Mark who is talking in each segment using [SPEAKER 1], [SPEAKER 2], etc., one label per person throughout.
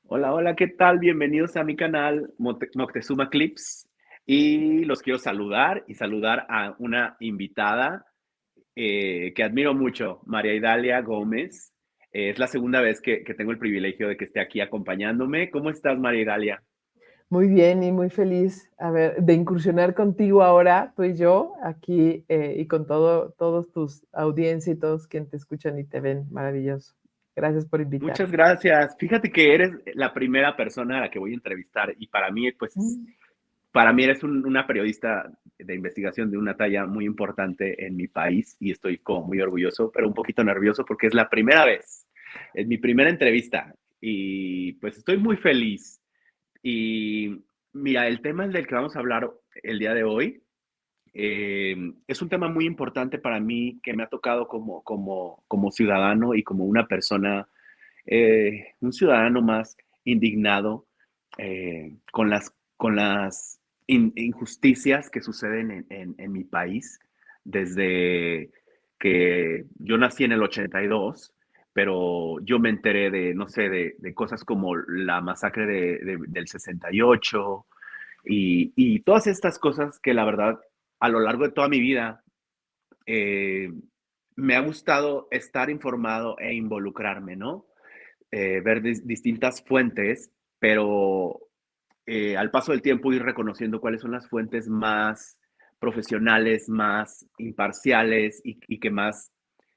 [SPEAKER 1] Hola, hola, ¿qué tal? Bienvenidos a mi canal Moctezuma Clips. Y los quiero saludar y saludar a una invitada que admiro mucho, María Idalia Gómez. Es la segunda vez que tengo el privilegio de que esté aquí acompañándome. ¿Cómo estás, María Idalia?
[SPEAKER 2] Muy bien y muy feliz de incursionar contigo ahora, tú y yo, aquí y con todos tus audiencias y todos quienes te escuchan y te ven. Maravilloso. Gracias por invitarme.
[SPEAKER 1] Muchas gracias. Fíjate que eres la primera persona a la que voy a entrevistar y para mí, pues,
[SPEAKER 2] Mm.
[SPEAKER 1] para mí eres una periodista de investigación de una talla muy importante en mi país y estoy como muy orgulloso, pero un poquito nervioso porque es la primera vez, es mi primera entrevista y pues estoy muy feliz. Y mira, el tema del que vamos a hablar el día de hoy es un tema muy importante para mí que me ha tocado como ciudadano y como una persona, un ciudadano más indignado con las injusticias que suceden en mi país desde que yo nací en el 82, pero yo me enteré de, no sé, de cosas como la masacre del 68 y todas estas cosas que la verdad a lo largo de toda mi vida eh, me ha gustado estar informado e involucrarme, ¿no? Ver distintas fuentes, pero al paso del tiempo ir reconociendo cuáles son las fuentes más profesionales, más imparciales y que más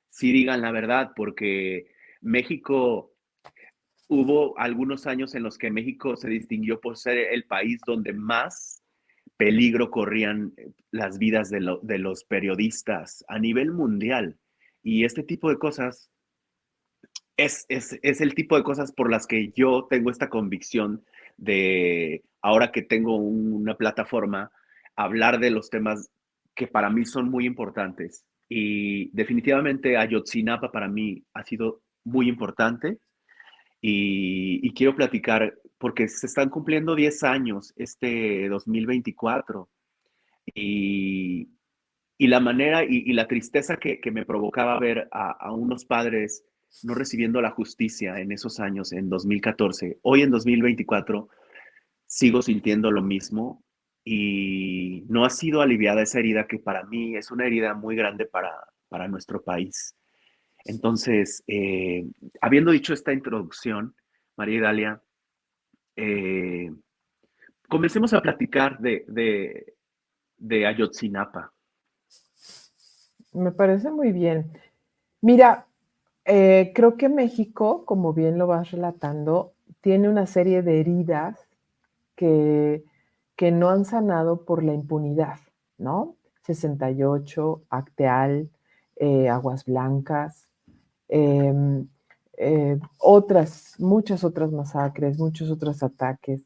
[SPEAKER 1] sí digan la verdad, porque México, hubo algunos años en los que México se distinguió por ser el país donde más peligro corrían las vidas de los periodistas a nivel mundial. Y este tipo de cosas es el tipo de cosas por las que yo tengo esta convicción de, ahora que tengo una plataforma, hablar de los temas que para mí son muy importantes. Y definitivamente Ayotzinapa para mí ha sido muy importante y quiero platicar porque se están cumpliendo 10 años este 2024 y, y la manera y la tristeza que me provocaba ver a unos padres no recibiendo la justicia en esos años, en 2014. Hoy en 2024 sigo sintiendo lo mismo y no ha sido aliviada esa herida que para mí es una herida muy grande para nuestro país. Entonces, habiendo dicho esta introducción, María Dalia, eh, comencemos a platicar de Ayotzinapa.
[SPEAKER 2] Me parece muy bien. Mira, creo que México, como bien lo vas relatando, tiene una serie de heridas que, que no han sanado por la impunidad, ¿no? 68, Acteal, Aguas Blancas, eh, muchas otras masacres, muchos otros ataques,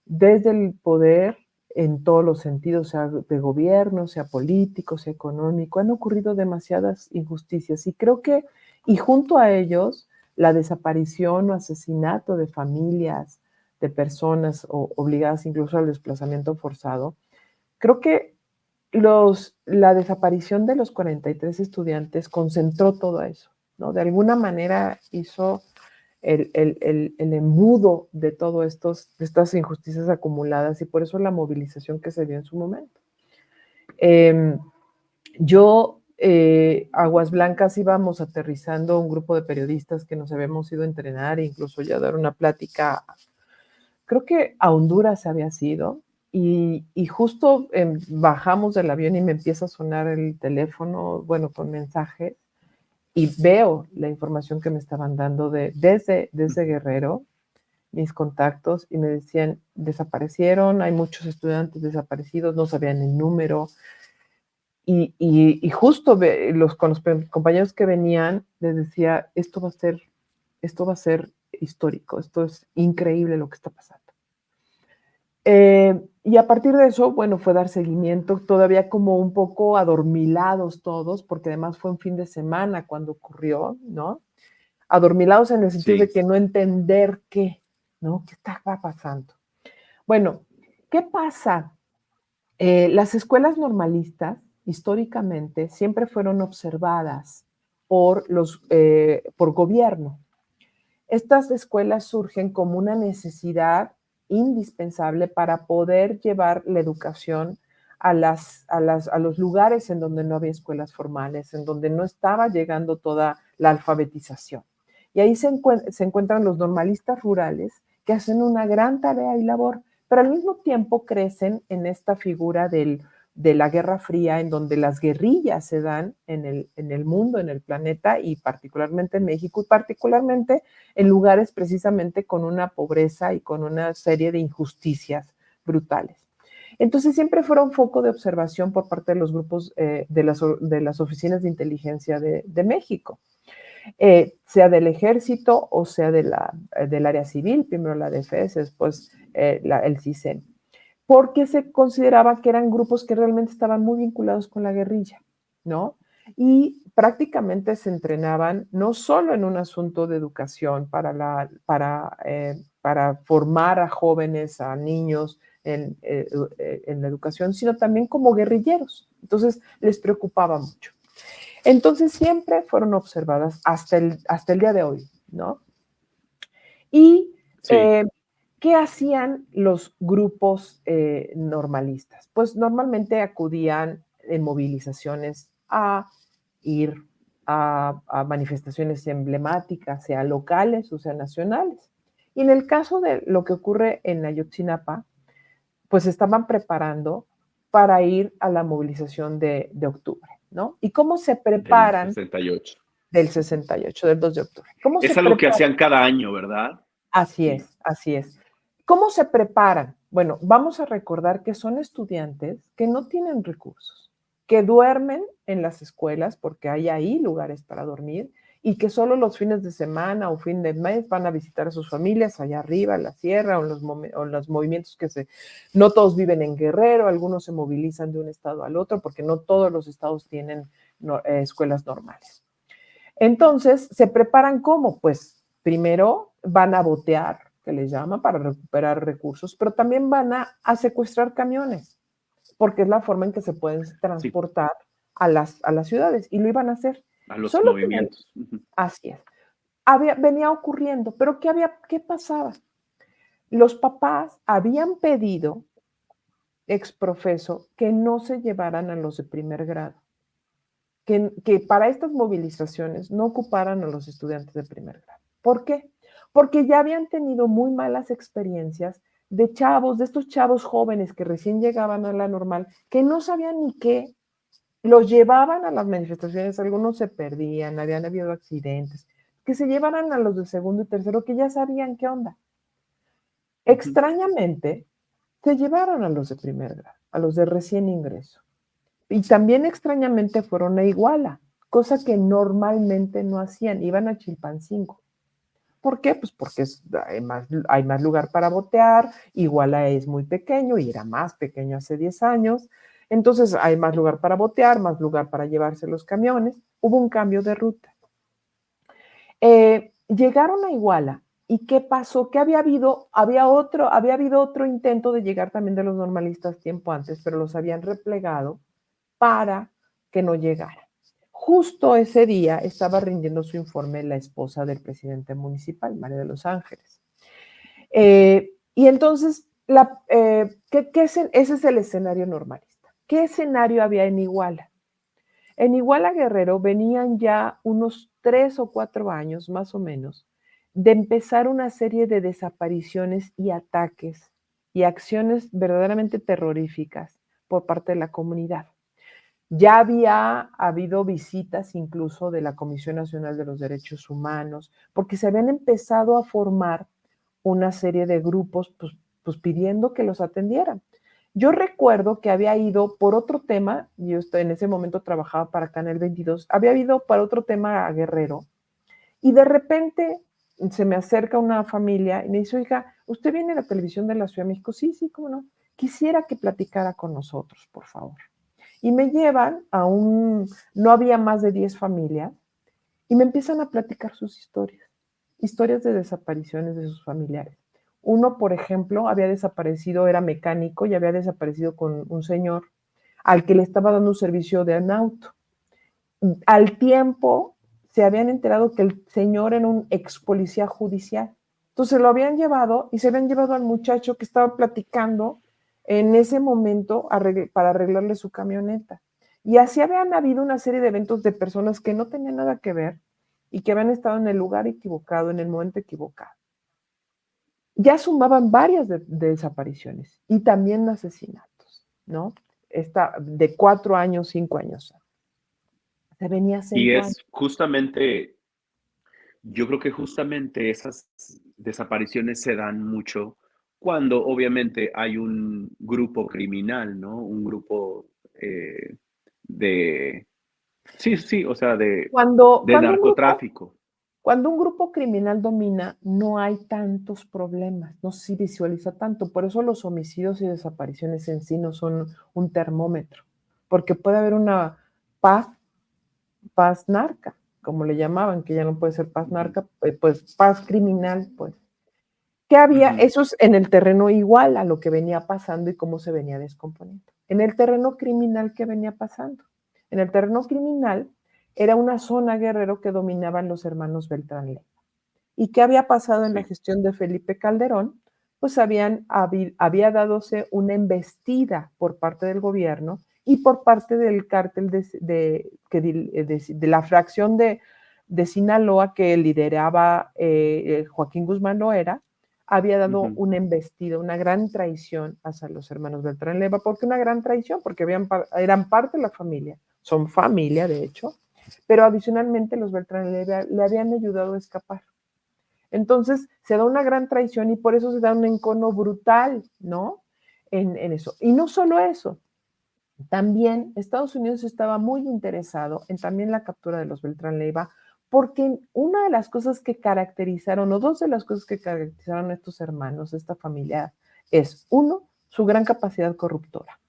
[SPEAKER 2] desde el poder en todos los sentidos, sea de gobierno, sea político, sea económico, han ocurrido demasiadas injusticias y creo que, y junto a ellos, la desaparición o asesinato de familias, de personas obligadas incluso al desplazamiento forzado, creo que la desaparición de los 43 estudiantes concentró todo eso, ¿no? De alguna manera hizo el embudo de todas estas injusticias acumuladas y por eso la movilización que se dio en su momento. Aguas Blancas íbamos aterrizando un grupo de periodistas que nos habíamos ido a entrenar e incluso ya dar una plática, creo que a Honduras había sido, y justo bajamos del avión y me empieza a sonar el teléfono, bueno, con mensajes, y veo la información que me estaban dando desde Guerrero, mis contactos, y me decían, desaparecieron, hay muchos estudiantes desaparecidos, no sabían el número, y justo con los compañeros que venían, les decía, esto va a ser histórico, esto es increíble lo que está pasando. Y a partir de eso, bueno, fue dar seguimiento, todavía como un poco adormilados todos, porque además fue un fin de semana cuando ocurrió, ¿no? Adormilados en el sentido de
[SPEAKER 1] Sí,
[SPEAKER 2] que no entender qué, ¿no? ¿Qué estaba pasando? Bueno, ¿qué pasa? Las escuelas normalistas, históricamente, siempre fueron observadas por gobierno. Estas escuelas surgen como una necesidad indispensable para poder llevar la educación a los lugares en donde no había escuelas formales, en donde no estaba llegando toda la alfabetización. Y ahí se encuentran los normalistas rurales que hacen una gran tarea y labor, pero al mismo tiempo crecen en esta figura de la Guerra Fría, en donde las guerrillas se dan en el mundo, en el planeta, y particularmente en México, y particularmente en lugares precisamente con una pobreza y con una serie de injusticias brutales. Entonces siempre fueron foco de observación por parte de los grupos de las oficinas de inteligencia de México, sea del ejército o sea del área civil, primero la DFS, después el CISEN, porque se consideraba que eran grupos que realmente estaban muy vinculados con la guerrilla, ¿no? Y prácticamente se entrenaban no solo en un asunto de educación para formar a jóvenes, a niños en la educación, sino también como guerrilleros. Entonces les preocupaba mucho. Entonces siempre fueron observadas hasta el día de hoy, ¿no? Y
[SPEAKER 1] Sí.
[SPEAKER 2] ¿qué hacían los grupos normalistas? Pues normalmente acudían en movilizaciones a ir a manifestaciones emblemáticas, sea locales o sea nacionales. Y en el caso de lo que ocurre en Ayotzinapa, pues estaban preparando para ir a la movilización de octubre, ¿no? ¿Y cómo se
[SPEAKER 1] Del
[SPEAKER 2] preparan
[SPEAKER 1] 68.
[SPEAKER 2] del 68, del 2 de octubre? ¿Cómo se
[SPEAKER 1] Es algo que
[SPEAKER 2] preparan?
[SPEAKER 1] hacían cada año, ¿verdad?
[SPEAKER 2] Así
[SPEAKER 1] Sí.
[SPEAKER 2] es, así es. ¿Cómo se preparan? Bueno, vamos a recordar que son estudiantes que no tienen recursos, que duermen en las escuelas porque hay ahí lugares para dormir y que solo los fines de semana o fin de mes van a visitar a sus familias allá arriba, en la sierra o en los movimientos no todos viven en Guerrero, algunos se movilizan de un estado al otro porque no todos los estados tienen escuelas normales. Entonces, ¿se preparan cómo? Pues primero van a botear, que les llama, para recuperar recursos, pero también van a secuestrar camiones, porque es la forma en que se pueden
[SPEAKER 1] Sí,
[SPEAKER 2] transportar a las ciudades, y lo iban a hacer.
[SPEAKER 1] a los
[SPEAKER 2] Solo que
[SPEAKER 1] movimientos.
[SPEAKER 2] así es. Venía ocurriendo, pero ¿qué pasaba? Los papás habían pedido exprofeso que no se llevaran a los de primer grado, que para estas movilizaciones no ocuparan a los estudiantes de primer grado. ¿Por qué? Porque ya habían tenido muy malas experiencias de estos chavos jóvenes que recién llegaban a la normal, que no sabían ni qué, los llevaban a las manifestaciones, algunos se perdían, habían habido accidentes, que se llevaran a los de segundo y tercero, que ya sabían qué onda. Extrañamente, se llevaron a los de primer grado, a los de recién ingreso. Y también extrañamente fueron a Iguala, cosa que normalmente no hacían, iban a Chilpancingo. ¿Por qué? Pues porque hay más lugar para botear, Iguala es muy pequeño y era más pequeño hace 10 años, entonces hay más lugar para botear, más lugar para llevarse los camiones, hubo un cambio de ruta. Llegaron a Iguala. ¿Y qué pasó? Que había habido otro intento de llegar también de los normalistas tiempo antes, pero los habían replegado para que no llegara. Justo ese día estaba rindiendo su informe la esposa del presidente municipal, María de los Ángeles. Y entonces, ese es el escenario normalista. ¿Qué escenario había en Iguala? En Iguala Guerrero venían ya unos 3 o 4 años, más o menos, de empezar una serie de desapariciones y ataques y acciones verdaderamente terroríficas por parte de la comunidad. Ya había habido visitas incluso de la Comisión Nacional de los Derechos Humanos, porque se habían empezado a formar una serie de grupos pues pidiendo que los atendieran. Yo recuerdo que había ido por otro tema, yo en ese momento trabajaba para Canal 22, había ido para otro tema a Guerrero, y de repente se me acerca una familia y me dice, oiga, ¿usted viene a la televisión de la Ciudad de México? Sí, sí, cómo no. Quisiera que platicara con nosotros, por favor. Y me llevan no había más de 10 familias, y me empiezan a platicar sus historias de desapariciones de sus familiares. Uno, por ejemplo, había desaparecido, era mecánico y había desaparecido con un señor al que le estaba dando un servicio de un auto. Al tiempo se habían enterado que el señor era un ex policía judicial. Entonces lo habían llevado y se habían llevado al muchacho que estaba platicando en ese momento para arreglarle su camioneta. Y así habían habido una serie de eventos de personas que no tenían nada que ver y que habían estado en el lugar equivocado, en el momento equivocado. Ya sumaban varias desapariciones y también asesinatos, ¿no? De 4 años, 5 años. Se venía
[SPEAKER 1] Y
[SPEAKER 2] acentuando.
[SPEAKER 1] es justamente, yo creo que justamente esas desapariciones se dan mucho cuando obviamente hay un grupo criminal, ¿no? Un grupo de, sí, sí, o sea,
[SPEAKER 2] Cuando,
[SPEAKER 1] de
[SPEAKER 2] cuando, un grupo,
[SPEAKER 1] narcotráfico.
[SPEAKER 2] cuando un grupo criminal domina, no hay tantos problemas, no se visualiza tanto. Por eso los homicidios y desapariciones en sí no son un termómetro, porque puede haber una paz, paz narca, como le llamaban, que ya no puede ser paz narca, pues paz criminal, pues. ¿Qué había?
[SPEAKER 1] Ujú.
[SPEAKER 2] Eso es en el terreno igual a lo que venía pasando y cómo se venía descomponiendo. En el terreno criminal, ¿qué venía pasando? En el terreno criminal era una zona, Guerrero, que dominaban los hermanos Beltrán Leiva. ¿Y qué había pasado en la
[SPEAKER 1] Sí.
[SPEAKER 2] gestión de Felipe Calderón? Pues había dadose una embestida por parte del gobierno y por parte del cártel de la fracción de Sinaloa que lideraba Joaquín Guzmán Loera, había dado
[SPEAKER 1] Ujú.
[SPEAKER 2] una embestida, una gran traición hacia los hermanos Beltrán Leiva. ¿Por qué una gran traición? Porque eran parte de la familia, son familia de hecho, pero adicionalmente los Beltrán Leiva le habían ayudado a escapar. Entonces se da una gran traición y por eso se da un encono brutal, ¿no? En eso. Y no solo eso, también Estados Unidos estaba muy interesado en también la captura de los Beltrán Leiva, porque una de las cosas que caracterizaron, o dos de las cosas que caracterizaron a estos hermanos, esta familia, es, uno, su gran capacidad corruptora.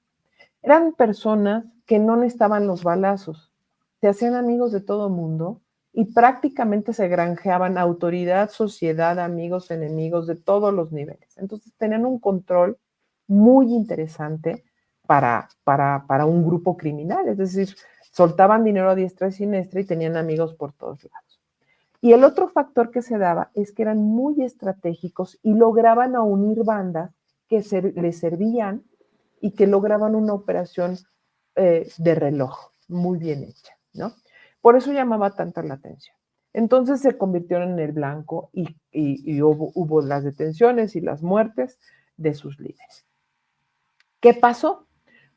[SPEAKER 2] Eran personas que no necesitaban los balazos, se hacían amigos de todo mundo y prácticamente se granjeaban autoridad, sociedad, amigos, enemigos de todos los niveles. Entonces tenían un control muy interesante para un grupo criminal, es decir, soltaban dinero a diestra y siniestra y tenían amigos por todos lados. Y el otro factor que se daba es que eran muy estratégicos y lograban unir bandas que les servían y que lograban una operación de reloj muy bien hecha, ¿no? Por eso llamaba tanta la atención. Entonces se convirtieron en el blanco y hubo las detenciones y las muertes de sus líderes. ¿Qué pasó?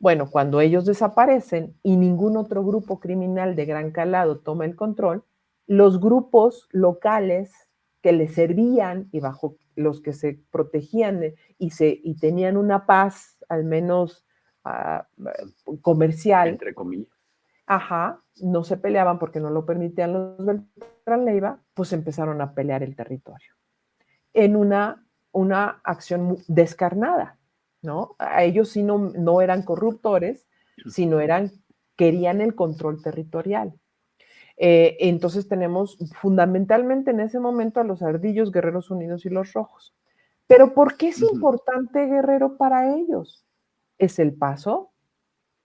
[SPEAKER 2] Bueno, cuando ellos desaparecen y ningún otro grupo criminal de gran calado toma el control, los grupos locales que les servían y bajo los que se protegían y tenían una paz, al menos comercial,
[SPEAKER 1] Entre comillas.
[SPEAKER 2] ajá, no se peleaban porque no lo permitían los Beltrán Leiva, pues empezaron a pelear el territorio en una acción descarnada, ¿no? A ellos sí no eran corruptores, sino querían el control territorial. Entonces tenemos fundamentalmente en ese momento a los Ardillos, Guerreros Unidos y los Rojos. Pero ¿por qué es
[SPEAKER 1] Ujú.
[SPEAKER 2] importante Guerrero para ellos? Es el paso,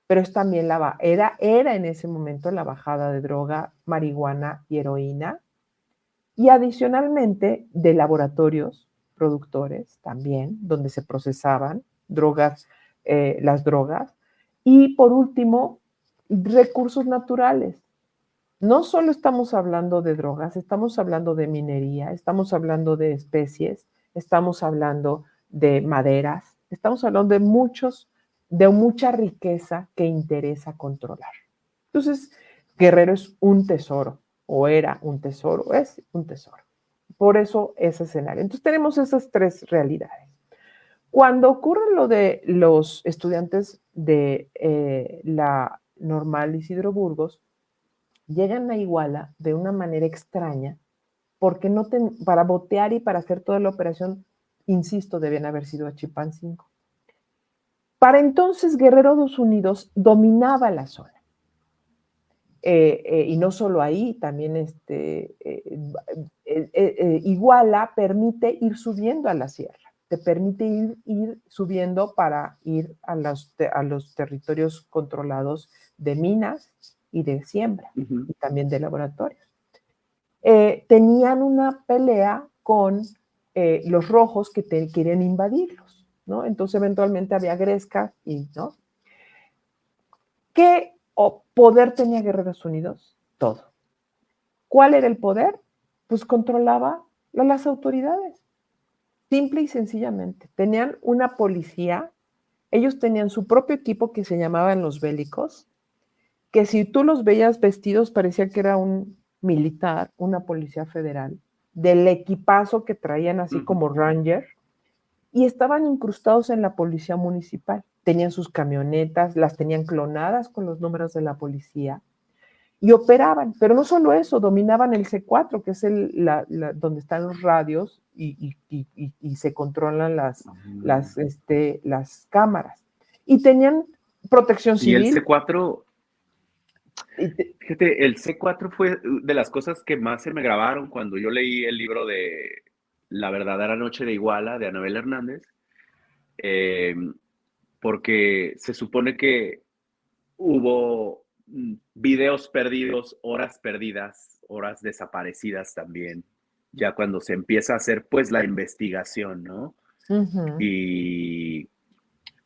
[SPEAKER 2] pero es también era en ese momento la bajada de droga, marihuana y heroína, y adicionalmente de laboratorios productores también, donde se procesaban las drogas. Y por último, recursos naturales. No solo estamos hablando de drogas, estamos hablando de minería, estamos hablando de especies, estamos hablando de maderas, estamos hablando de mucha riqueza que interesa controlar. Entonces, Guerrero es un tesoro, o era un tesoro, es un tesoro. Por eso ese escenario. Entonces tenemos esas tres realidades. Cuando ocurre lo de los estudiantes de la Normal Isidro Burgos, llegan a Iguala de una manera extraña, porque para botear y para hacer toda la operación, insisto, debían haber sido a Chilpancingo. Para entonces, Guerrero dos Unidos dominaba la zona. Y no solo ahí, también Iguala permite ir subiendo a la sierra, te permite ir subiendo para ir a los territorios controlados de minas y de siembra
[SPEAKER 1] Ujú.
[SPEAKER 2] y también de laboratorios. tenían una pelea con los rojos que querían invadirlos, ¿no? Entonces eventualmente había gresca y, ¿no? ¿Qué poder tenía Guerreros Unidos? Todo. ¿Cuál era el poder? Pues controlaba las autoridades, simple y sencillamente. Tenían una policía, ellos tenían su propio equipo que se llamaban los bélicos, que si tú los veías vestidos parecía que era un militar, una policía federal, del equipazo que traían así como Ranger, y estaban incrustados en la policía municipal. Tenían sus camionetas, las tenían clonadas con los números de la policía y operaban, pero no solo eso, dominaban el C4, que es donde están los radios y se controlan las cámaras. Y tenían protección
[SPEAKER 1] Y el
[SPEAKER 2] civil.
[SPEAKER 1] C4, fíjate, el C4 fue de las cosas que más se me grabaron cuando yo leí el libro de La verdadera noche de Iguala de Anabel Hernández, eh, porque se supone que hubo videos perdidos, horas perdidas, horas desaparecidas también, ya cuando se empieza a hacer pues la investigación, ¿no?
[SPEAKER 2] Uh-huh.
[SPEAKER 1] Y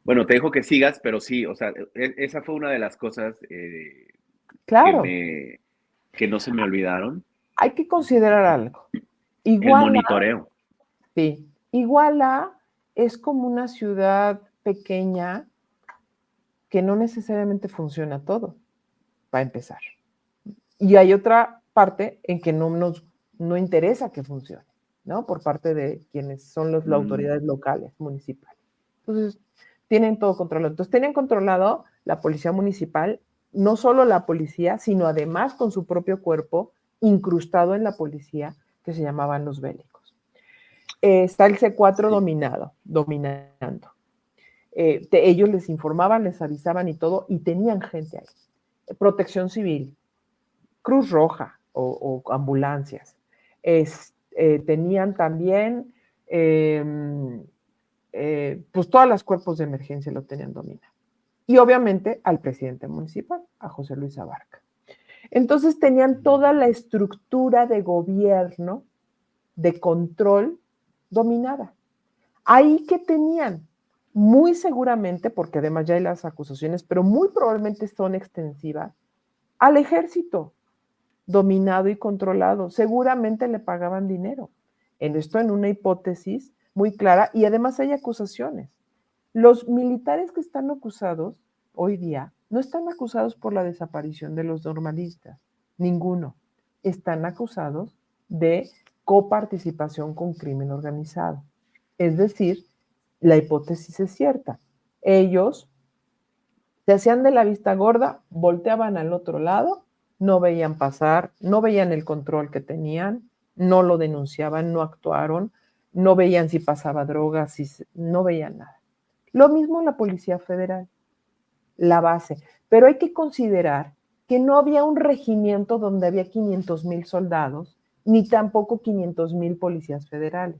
[SPEAKER 1] bueno, te dejo que sigas, pero sí, o sea, esa fue una de las cosas que
[SPEAKER 2] Claro,
[SPEAKER 1] me que no se me olvidaron,
[SPEAKER 2] hay que considerar algo.
[SPEAKER 1] el
[SPEAKER 2] Iguala,
[SPEAKER 1] monitoreo.
[SPEAKER 2] sí, Iguala es como una ciudad pequeña que no necesariamente funciona todo, para empezar. Y hay otra parte en que no interesa que funcione, ¿no? Por parte de quienes son las
[SPEAKER 1] Mm,
[SPEAKER 2] autoridades locales, municipales. Entonces, tienen todo controlado. Entonces, tenían controlado la policía municipal, no solo la policía, sino además con su propio cuerpo incrustado en la policía, que se llamaban los bélicos. Está el C4
[SPEAKER 1] sí.
[SPEAKER 2] dominando. Ellos les informaban, les avisaban y todo, y tenían gente ahí. Protección civil, Cruz Roja o ambulancias. Tenían también, pues todas las cuerpos de emergencia lo tenían dominado. Y obviamente al presidente municipal, a José Luis Abarca. Entonces tenían toda la estructura de gobierno, de control dominada. Ahí que tenían, muy seguramente, porque además ya hay las acusaciones, pero muy probablemente son extensivas, al ejército dominado y controlado. Seguramente le pagaban dinero. En una hipótesis muy clara y además hay acusaciones. Los militares que están acusados hoy día no están acusados por la desaparición de los normalistas, ninguno. Están acusados de coparticipación con crimen organizado. Es decir, la hipótesis es cierta. Ellos se hacían de la vista gorda, volteaban al otro lado, no veían pasar, no veían el control que tenían, no lo denunciaban, no actuaron, no veían si pasaba drogas, no veían nada. Lo mismo la Policía Federal, la base. Pero hay que considerar que no había un regimiento donde había 500,000 soldados, ni tampoco 500,000 policías federales.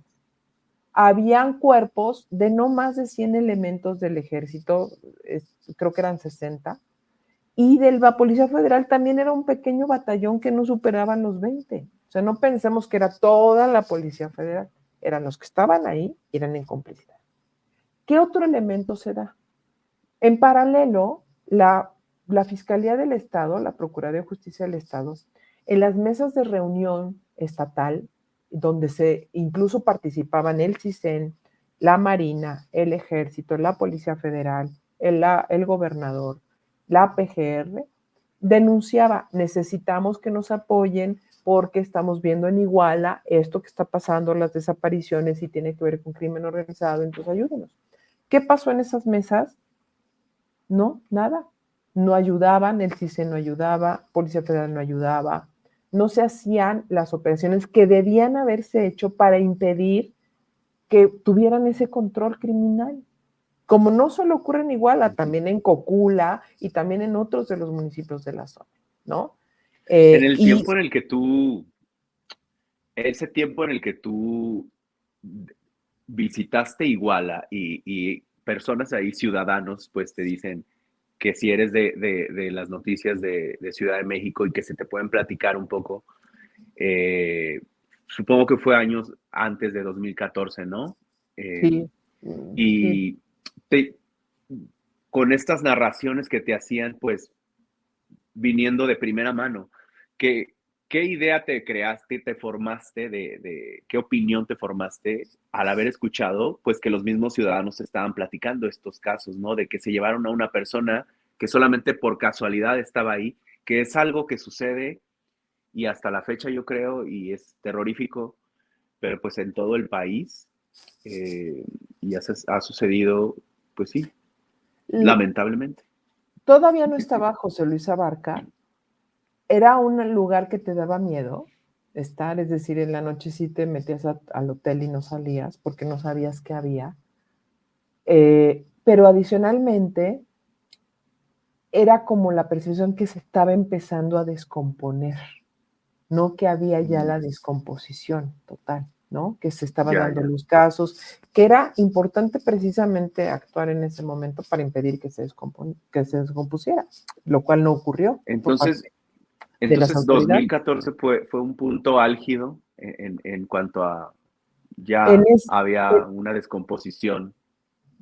[SPEAKER 2] Habían cuerpos de no más de 100 elementos del ejército, creo que eran 60, y de la Policía Federal también era un pequeño batallón que no superaban los 20. O sea, no pensemos que era toda la Policía Federal, eran los que estaban ahí y eran en complicidad. ¿Qué otro elemento se da? En paralelo, la Fiscalía del Estado, la Procuraduría de Justicia del Estado, en las mesas de reunión estatal, donde se incluso participaban el CISEN, la Marina, el Ejército, la Policía Federal, el gobernador, la PGR, denunciaba, necesitamos que nos apoyen porque estamos viendo en Iguala esto que está pasando, las desapariciones y tiene que ver con crimen organizado, entonces ayúdenos. ¿Qué pasó en esas mesas? No, nada. No ayudaban, el CISE no ayudaba, Policía Federal no ayudaba, no se hacían las operaciones que debían haberse hecho para impedir que tuvieran ese control criminal. Como no solo ocurre en Iguala, también en Cocula y también en otros de los municipios de la zona, ¿no?
[SPEAKER 1] En el
[SPEAKER 2] Y
[SPEAKER 1] tiempo en el que tú, ese tiempo en el que tú visitaste Iguala y personas ahí, ciudadanos, pues te dicen que si eres de las noticias de Ciudad de México y que se te pueden platicar un poco, supongo que fue años antes de 2014, ¿no?
[SPEAKER 2] Sí, sí.
[SPEAKER 1] Y te, con estas narraciones que te hacían, pues, viniendo de primera mano, ¿qué, qué idea te creaste, te formaste, qué opinión te formaste al haber escuchado, pues, que los mismos ciudadanos estaban platicando estos casos, ¿no? De que se llevaron a una persona que solamente por casualidad estaba ahí, que es algo que sucede y hasta la fecha yo creo, y es terrorífico, pero pues en todo el país, eh, y ha sucedido, pues sí,
[SPEAKER 2] L-
[SPEAKER 1] lamentablemente.
[SPEAKER 2] Todavía no estaba José Luis Abarca. Era un lugar que te daba miedo estar, es decir, en la noche sí te metías al hotel y no salías porque no sabías qué había. Pero adicionalmente era como la percepción que se estaba empezando a descomponer, no que había ya
[SPEAKER 1] Mm,
[SPEAKER 2] la descomposición total, ¿no? Que se estaba
[SPEAKER 1] ya,
[SPEAKER 2] dando
[SPEAKER 1] ya.
[SPEAKER 2] los casos, que era importante precisamente actuar en ese momento para impedir que se descompusiera, lo cual no ocurrió por
[SPEAKER 1] Entonces,
[SPEAKER 2] parte de las
[SPEAKER 1] entonces
[SPEAKER 2] autoridades.
[SPEAKER 1] 2014 fue un punto álgido en cuanto a
[SPEAKER 2] En
[SPEAKER 1] ya
[SPEAKER 2] es,
[SPEAKER 1] había una descomposición.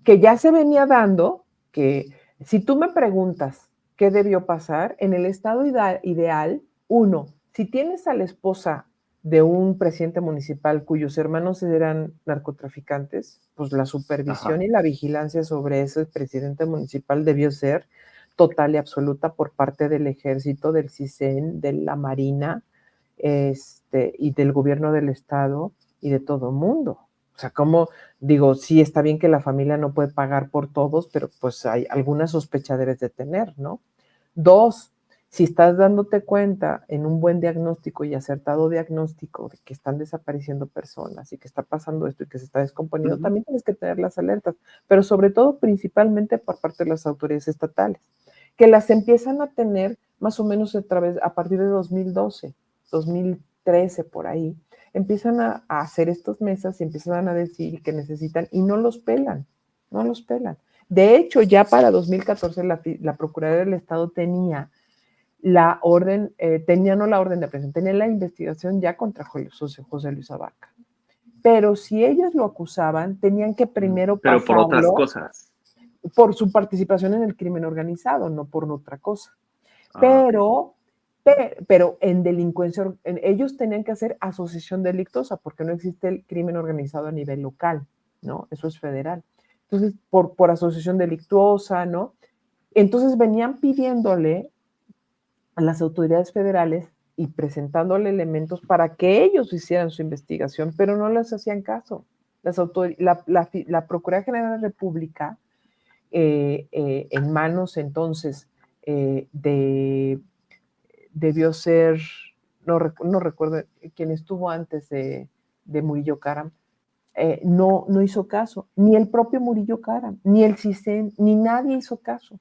[SPEAKER 2] que ya se venía dando, que si tú me preguntas qué debió pasar, en el estado ideal, uno, si tienes a la esposa de un presidente municipal cuyos hermanos eran narcotraficantes, pues la supervisión
[SPEAKER 1] Ajá.
[SPEAKER 2] y la vigilancia sobre ese presidente municipal debió ser total y absoluta por parte del ejército, del CISEN, de la Marina, y del gobierno del estado y de todo el mundo. O sea, como digo, sí está bien que la familia no puede pagar por todos, pero pues hay alguna sospecha debes de tener, ¿no? Dos, si estás dándote cuenta en un buen diagnóstico y acertado diagnóstico de que están desapareciendo personas y que está pasando esto y que se está descomponiendo,
[SPEAKER 1] Ujú.
[SPEAKER 2] también tienes que tener las alertas, pero sobre todo principalmente por parte de las autoridades estatales, que las empiezan a tener más o menos a partir de 2012, 2013 por ahí, empiezan a hacer estas mesas y empiezan a decir que necesitan y no los pelan, no los pelan. De hecho, ya para 2014 la Procuraduría del Estado tenía la orden, tenía no la orden de aprehensión, tenía la investigación ya contra José Luis Abarca. Pero si ellos lo acusaban, tenían que primero
[SPEAKER 1] Pero por otras
[SPEAKER 2] pasarlo
[SPEAKER 1] cosas.
[SPEAKER 2] por su participación en el crimen organizado, no por otra cosa.
[SPEAKER 1] Ah, ok.
[SPEAKER 2] Pero, pero en delincuencia, ellos tenían que hacer asociación delictosa porque no existe el crimen organizado a nivel local, ¿no? Eso es federal. Entonces, por asociación delictuosa, ¿no? Entonces venían pidiéndole a las autoridades federales y presentándole elementos para que ellos hicieran su investigación, pero no les hacían caso. La Procuraduría General de la República, en manos entonces debió ser, no recuerdo quién estuvo antes de Murillo Karam, no hizo caso, ni el propio Murillo Karam, ni el CISEN, ni nadie hizo caso.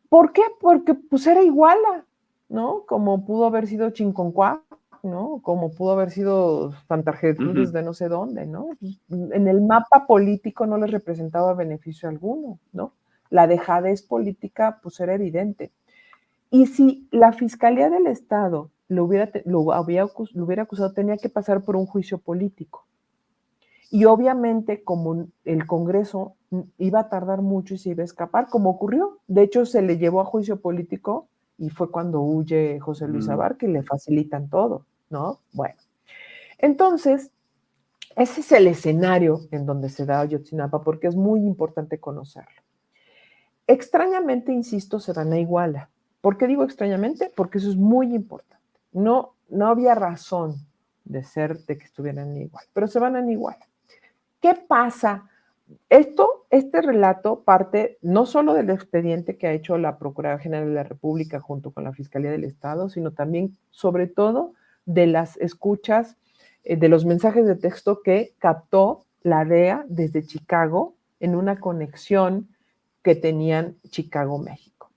[SPEAKER 2] ¿Por qué? Porque pues era Iguala, ¿no? Como pudo haber sido Chinconcuá, ¿no? Como pudo haber sido Santa Gertrudis
[SPEAKER 1] Ujú.
[SPEAKER 2] de no sé dónde, ¿no? En el mapa político no les representaba beneficio alguno, ¿no? La dejadez política pues era evidente. Y si la Fiscalía del Estado lo hubiera acusado, tenía que pasar por un juicio político. Y obviamente, como el Congreso iba a tardar mucho y se iba a escapar, como ocurrió. De hecho, se le llevó a juicio político y fue cuando huye José Luis
[SPEAKER 1] Mm.
[SPEAKER 2] Abarca y le facilitan todo, ¿no? Bueno, entonces, ese es el escenario en donde se da Ayotzinapa, porque es muy importante conocerlo. Extrañamente, insisto, se van a Iguala. ¿Por qué digo extrañamente? Porque eso es muy importante. No había razón de que estuvieran en Iguala, pero se van a Iguala. ¿Qué pasa? Este relato parte no solo del expediente que ha hecho la Procuraduría General de la República junto con la Fiscalía del Estado, sino también, sobre todo, de las escuchas, de los mensajes de texto que captó la DEA desde Chicago en una conexión que tenían Chicago-México.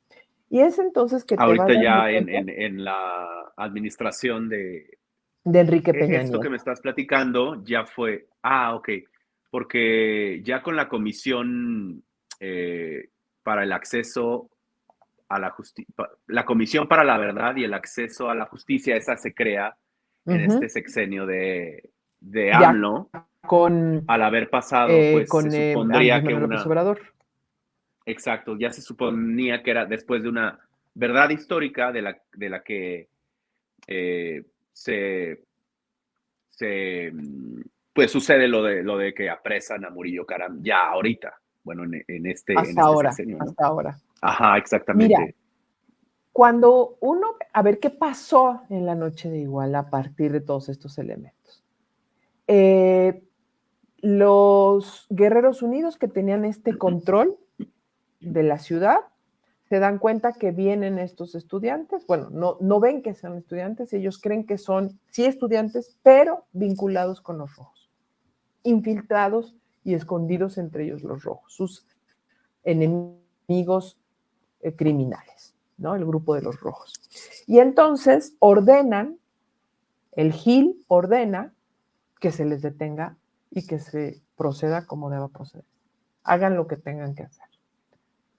[SPEAKER 2] Y es entonces que te vas
[SPEAKER 1] Ahorita
[SPEAKER 2] dando
[SPEAKER 1] ya
[SPEAKER 2] cuenta
[SPEAKER 1] en la administración de
[SPEAKER 2] de Enrique Peña
[SPEAKER 1] esto que me
[SPEAKER 2] Nieto.
[SPEAKER 1] estás platicando, ya fue, ok, porque ya con la comisión para el acceso la Comisión para la Verdad y el Acceso a la Justicia, esa se crea en este sexenio de
[SPEAKER 2] Ya
[SPEAKER 1] AMLO.
[SPEAKER 2] con,
[SPEAKER 1] Al haber pasado, pues se
[SPEAKER 2] Andrés
[SPEAKER 1] supondría que
[SPEAKER 2] Manuel López Obrador.
[SPEAKER 1] exacto, ya se suponía que era después de una verdad histórica de la que eh, se, pues sucede lo de que apresan a Murillo Caram ya ahorita, bueno, en este sexenio, ¿no?
[SPEAKER 2] Hasta ahora.
[SPEAKER 1] Ajá,
[SPEAKER 2] Mira,
[SPEAKER 1] exactamente.
[SPEAKER 2] cuando uno, a ver qué pasó en la noche de Iguala a partir de todos estos elementos. Los Guerreros Unidos que tenían este control de la ciudad se dan cuenta que vienen estos estudiantes, bueno, no ven que sean estudiantes, ellos creen que son, sí, estudiantes, pero vinculados con los rojos, infiltrados y escondidos entre ellos los rojos, sus enemigos criminales, ¿no? El grupo de los rojos. Y entonces el GIL ordena que se les detenga y que se proceda como deba proceder. Hagan lo que tengan que hacer.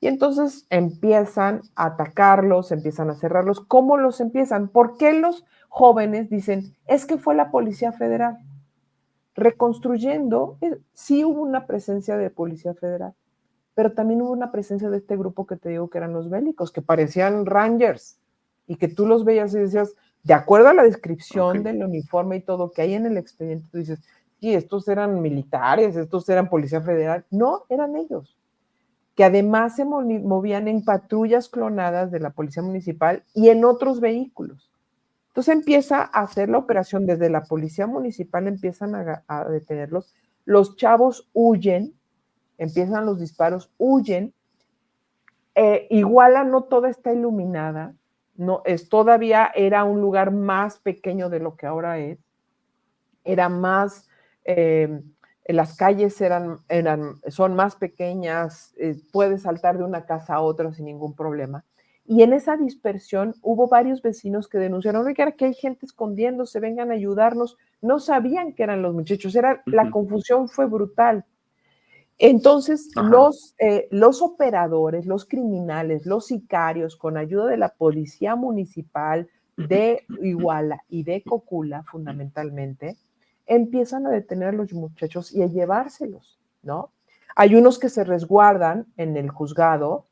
[SPEAKER 2] Y entonces empiezan a atacarlos, empiezan a cerrarlos. ¿Cómo los empiezan? ¿Por qué los jóvenes dicen, es que fue la Policía Federal? Reconstruyendo, sí hubo una presencia de Policía Federal, pero también hubo una presencia de este grupo que te digo que eran los bélicos, que parecían Rangers, y que tú los veías y decías, de acuerdo a la descripción del uniforme y todo que hay en el expediente, tú dices, sí, estos eran militares, estos eran Policía Federal. No, eran ellos, que además se movían en patrullas clonadas de la Policía Municipal y en otros vehículos. Entonces empieza a hacer la operación desde la Policía Municipal, empiezan a detenerlos, los chavos huyen, empiezan los disparos, huyen. Iguala no toda está iluminada, no, todavía era un lugar más pequeño de lo que ahora es, era más, las calles son más pequeñas, puedes saltar de una casa a otra sin ningún problema. Y en esa dispersión hubo varios vecinos que denunciaron, oiga, que hay gente escondiéndose, vengan a ayudarnos. No sabían que eran los muchachos, la confusión fue brutal. Entonces, los operadores, los criminales, los sicarios, con ayuda de la policía municipal de Iguala y de Cocula, fundamentalmente, empiezan a detener a los muchachos y a llevárselos, ¿no? Hay unos que se resguardan en el juzgado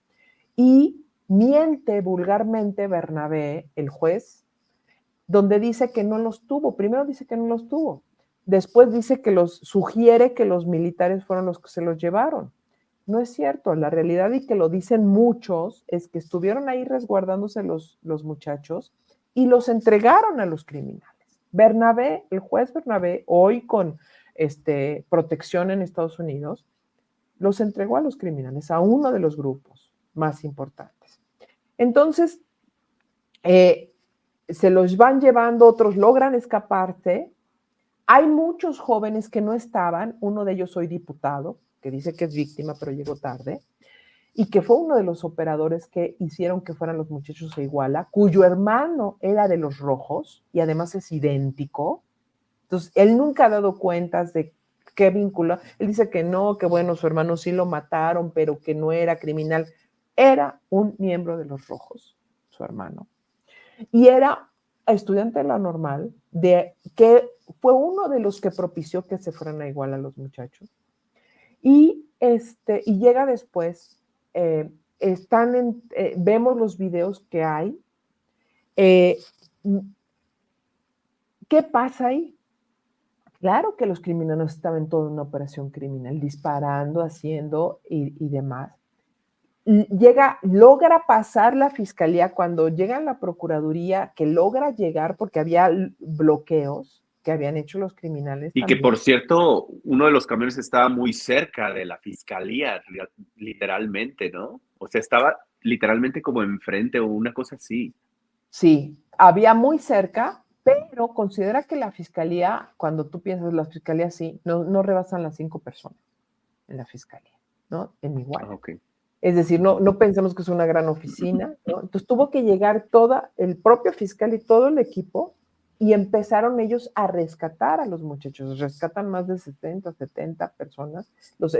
[SPEAKER 2] y miente vulgarmente Bernabé, el juez, donde dice que no los tuvo. Primero dice que no los tuvo. Después dice que sugiere que los militares fueron los que se los llevaron. No es cierto. La realidad, y que lo dicen muchos, es que estuvieron ahí resguardándose los muchachos y los entregaron a los criminales. Bernabé, el juez Bernabé, hoy con protección en Estados Unidos, los entregó a los criminales, a uno de los grupos más importantes. Entonces, se los van llevando, otros logran escaparse. Hay muchos jóvenes que no estaban, uno de ellos hoy diputado, que dice que es víctima, pero llegó tarde, y que fue uno de los operadores que hicieron que fueran los muchachos a Iguala, cuyo hermano era de los rojos y además es idéntico. Entonces, él nunca ha dado cuentas de qué vínculo. Él dice que no, que bueno, su hermano sí lo mataron, pero que no era criminal. Era un miembro de los rojos, su hermano. Y era estudiante de la normal, que fue uno de los que propició que se fueran a Iguala los muchachos. Y llega después, vemos los videos que hay. ¿Qué pasa ahí? Claro que los criminales estaban en toda una operación criminal, disparando, haciendo y demás. Logra pasar la fiscalía cuando llega la procuraduría, que logra llegar porque había bloqueos que habían hecho los criminales
[SPEAKER 1] Y que,
[SPEAKER 2] también.
[SPEAKER 1] por cierto, uno de los camiones estaba muy cerca de la fiscalía, literalmente, ¿no? O sea, estaba literalmente como enfrente o una cosa así.
[SPEAKER 2] Sí, había muy cerca, pero considera que la fiscalía, cuando tú piensas la fiscalía, sí, no rebasan las 5 personas en la fiscalía, ¿no? En Iguala.
[SPEAKER 1] Okay.
[SPEAKER 2] Es decir, no pensemos que es una gran oficina, ¿no? Entonces tuvo que llegar el propio fiscal y todo el equipo, y empezaron ellos a rescatar a los muchachos. Rescatan más de 70 personas.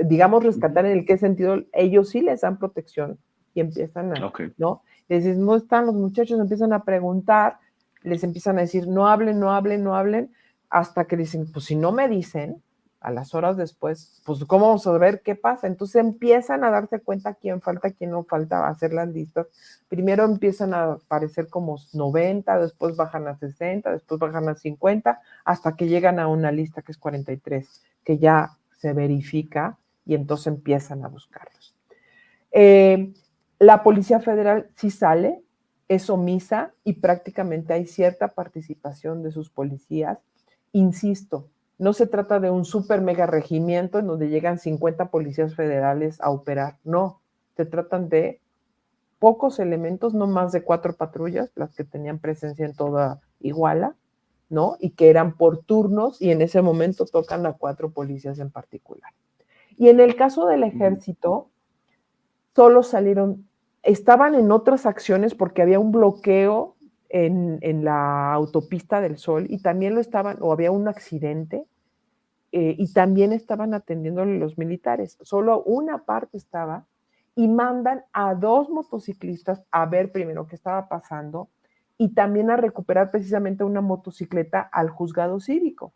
[SPEAKER 2] Digamos rescatar en el qué sentido, ellos sí les dan protección, y empiezan a,
[SPEAKER 1] Ok.
[SPEAKER 2] ¿no? Les dices, no están, los muchachos empiezan a preguntar, les empiezan a decir, no hablen, no hablen, no hablen, hasta que dicen, pues si no me dicen, a las horas después, pues ¿cómo vamos a ver qué pasa? Entonces empiezan a darse cuenta quién falta, quién no falta, a hacer las listas. Primero empiezan a aparecer como 90, después bajan a 60, después bajan a 50, hasta que llegan a una lista que es 43, que ya se verifica y entonces empiezan a buscarlos. La Policía Federal sí sale, es omisa y prácticamente hay cierta participación de sus policías. Insisto, no se trata de un super mega regimiento en donde llegan 50 policías federales a operar, no, se tratan de pocos elementos, no más de 4 patrullas, las que tenían presencia en toda Iguala, ¿no? Y que eran por turnos y en ese momento tocan a 4 policías en particular. Y en el caso del ejército, solo salieron, estaban en otras acciones porque había un bloqueo en la autopista del Sol y también lo estaban, o había un accidente, y también estaban atendiéndole los militares. Solo una parte estaba y mandan a 2 motociclistas a ver primero qué estaba pasando y también a recuperar precisamente una motocicleta al juzgado cívico.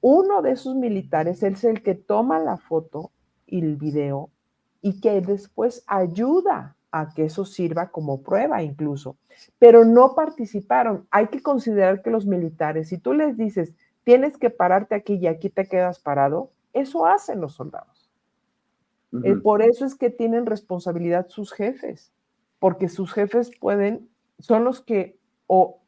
[SPEAKER 2] Uno de esos militares es el que toma la foto y el video y que después ayuda a que eso sirva como prueba incluso, pero no participaron. Hay que considerar que los militares, si tú les dices, tienes que pararte aquí y aquí te quedas parado, eso hacen los soldados. Por eso es que tienen responsabilidad sus jefes, porque sus jefes son los que o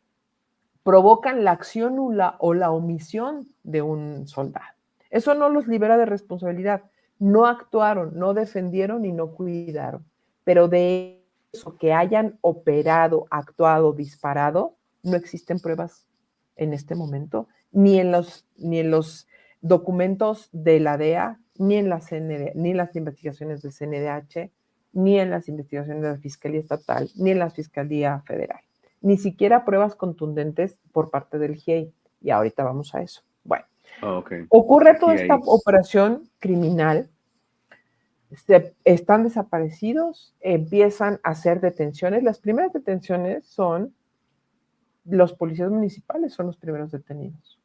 [SPEAKER 2] provocan la acción o la omisión de un soldado. Eso no los libera de responsabilidad. No actuaron, no defendieron y no cuidaron. Pero de eso que hayan operado, actuado, disparado, no existen pruebas en este momento, ni en los documentos de la DEA, ni en la CND, ni en las investigaciones del CNDH, ni en las investigaciones de la Fiscalía Estatal, ni en la Fiscalía Federal. Ni siquiera pruebas contundentes por parte del GIEI. Y ahorita vamos a eso. Bueno, ocurre toda esta operación criminal, están desaparecidos, empiezan a hacer detenciones. Las primeras detenciones son los policías municipales, son los primeros detenidos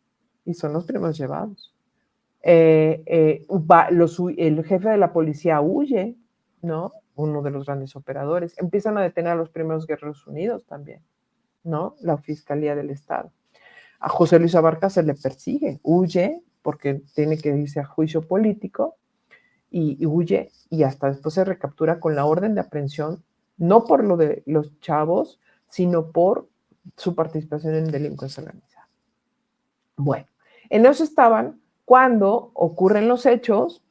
[SPEAKER 2] y son los primeros llevados. El jefe de la policía huye, ¿no? Uno de los grandes operadores. Empiezan a detener a los primeros guerreros unidos también, ¿no? La Fiscalía del Estado. A José Luis Abarca se le persigue, huye porque tiene que irse a juicio político y huye y hasta después se recaptura con la orden de aprehensión, no por lo de los chavos, sino por su participación en delincuencia organizada. Bueno, en eso estaban cuando ocurren los hechos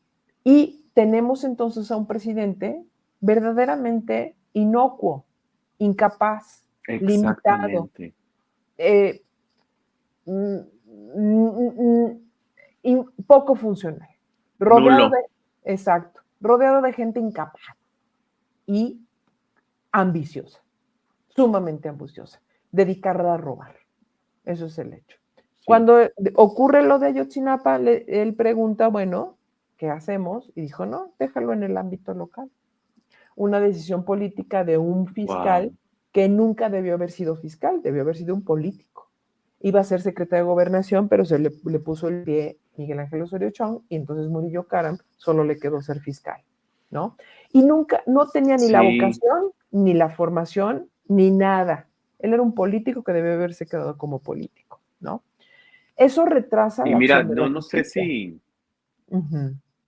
[SPEAKER 2] y tenemos entonces a un presidente verdaderamente inocuo, incapaz, limitado, y poco funcional, rodeado
[SPEAKER 1] Nulo.
[SPEAKER 2] rodeado de gente incapaz y ambiciosa, sumamente ambiciosa, dedicada a robar. Eso es el hecho. Sí. Cuando ocurre lo de Ayotzinapa, él pregunta, bueno, ¿qué hacemos? Y dijo, no, déjalo en el ámbito local. Una decisión política de un fiscal que nunca debió haber sido fiscal, debió haber sido un político. Iba a ser secretario de Gobernación, pero se le puso el pie Miguel Ángel Osorio Chong y entonces Murillo Karam solo le quedó ser fiscal, ¿no? Y nunca, no tenía ni la vocación, ni la formación, ni nada. Él era un político que debió haberse quedado como político, ¿no? Eso retrasa la
[SPEAKER 1] mira,
[SPEAKER 2] acción de la
[SPEAKER 1] no sé
[SPEAKER 2] justicia.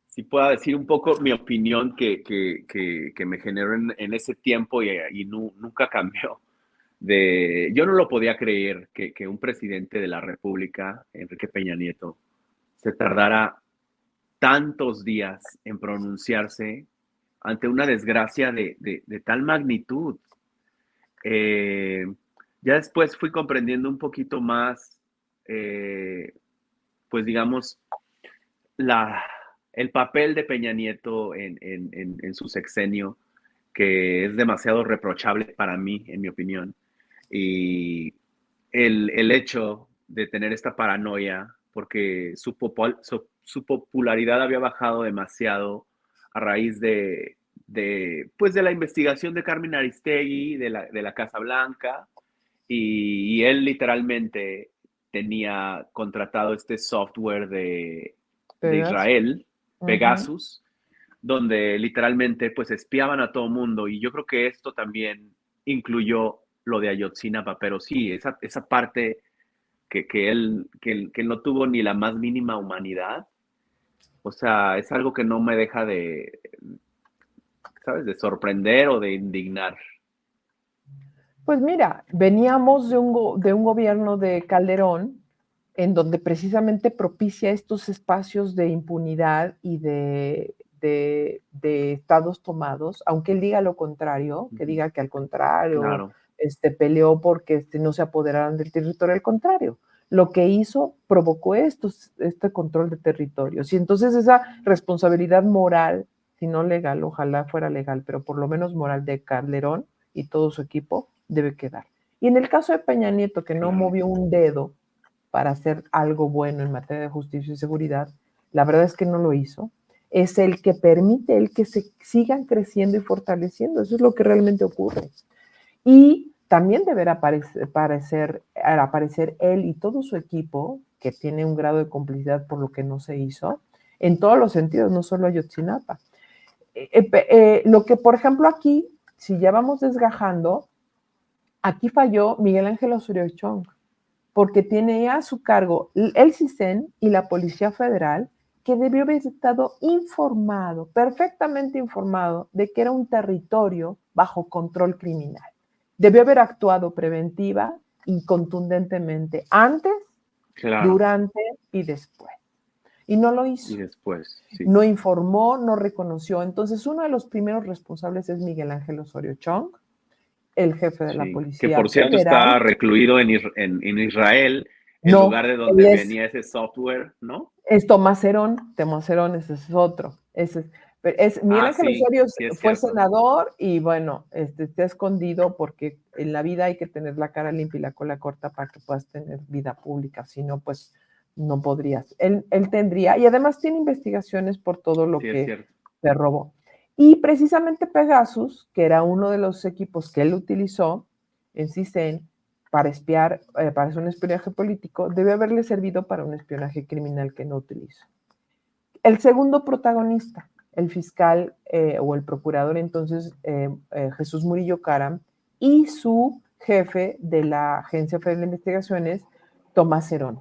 [SPEAKER 1] si pueda decir un poco mi opinión que me generó en ese tiempo y nunca cambió. Yo no lo podía creer que un presidente de la República, Enrique Peña Nieto, se tardara tantos días en pronunciarse ante una desgracia de tal magnitud. Ya después fui comprendiendo un poquito más, pues digamos, el papel de Peña Nieto en su sexenio, que es demasiado reprochable para mí, en mi opinión. Y el hecho de tener esta paranoia, porque su popularidad había bajado demasiado a raíz pues de la investigación de Carmen Aristegui, de la Casa Blanca, y él literalmente tenía contratado este software de
[SPEAKER 2] Pegas.
[SPEAKER 1] Israel,
[SPEAKER 2] Ujú.
[SPEAKER 1] Pegasus, donde literalmente pues espiaban a todo mundo, y yo creo que esto también incluyó lo de Ayotzinapa, pero sí, esa parte que él no tuvo ni la más mínima humanidad, o sea, es algo que no me deja de, ¿sabes?, de sorprender o de indignar.
[SPEAKER 2] Pues mira, veníamos de un gobierno de Calderón, en donde precisamente propicia estos espacios de impunidad y de estados tomados, aunque él diga lo contrario, que
[SPEAKER 1] Ujú.
[SPEAKER 2] diga que al contrario,
[SPEAKER 1] Claro,
[SPEAKER 2] peleó porque no se apoderaran del territorio, al contrario. Lo que hizo provocó este control de territorios. Y entonces esa responsabilidad moral, si no legal, ojalá fuera legal, pero por lo menos moral de Calderón y todo su equipo, debe quedar. Y en el caso de Peña Nieto, que no
[SPEAKER 1] claro.
[SPEAKER 2] movió un dedo para hacer algo bueno en materia de justicia y seguridad, la verdad es que no lo hizo, es el que permite el que se sigan creciendo y fortaleciendo. Eso es lo que realmente ocurre. Y también deberá aparecer él y todo su equipo, que tiene un grado de complicidad por lo que no se hizo, en todos los sentidos, no solo Ayotzinapa. Lo que, por ejemplo, aquí, si ya vamos desgajando, aquí falló Miguel Ángel Osorio Chong, porque tiene a su cargo el CISEN y la Policía Federal, que debió haber estado informado, perfectamente informado, de que era un territorio bajo control criminal. Debió haber actuado preventiva y contundentemente antes,
[SPEAKER 1] Claro,
[SPEAKER 2] durante y después. Y no lo
[SPEAKER 1] y
[SPEAKER 2] hizo.
[SPEAKER 1] después, sí.
[SPEAKER 2] No informó, no reconoció. Entonces, uno de los primeros responsables es Miguel Ángel Osorio Chong, el jefe de la
[SPEAKER 1] Sí, que
[SPEAKER 2] Policía
[SPEAKER 1] por cierto
[SPEAKER 2] Federal.
[SPEAKER 1] está recluido en Israel, el lugar
[SPEAKER 2] No,
[SPEAKER 1] de
[SPEAKER 2] él
[SPEAKER 1] donde
[SPEAKER 2] es
[SPEAKER 1] venía ese software, ¿no?
[SPEAKER 2] Tomás Herón, ese es otro. Miguel
[SPEAKER 1] Ah,
[SPEAKER 2] Ángel
[SPEAKER 1] sí,
[SPEAKER 2] Osorio
[SPEAKER 1] sí es
[SPEAKER 2] fue
[SPEAKER 1] cierto.
[SPEAKER 2] senador y bueno, está escondido porque en la vida hay que tener la cara limpia y la cola corta para que puedas tener vida pública, si no, pues no podrías. Él tendría, y además tiene investigaciones por todo lo
[SPEAKER 1] Sí es
[SPEAKER 2] que
[SPEAKER 1] cierto.
[SPEAKER 2] se robó. Y precisamente Pegasus, que era uno de los equipos que él utilizó en CISEN, para espiar, para hacer un espionaje político, debe haberle servido para un espionaje criminal que no utilizo. El segundo protagonista, el fiscal o el procurador entonces, Jesús Murillo Caram, y su jefe de la Agencia Federal de Investigaciones, Tomás Herón.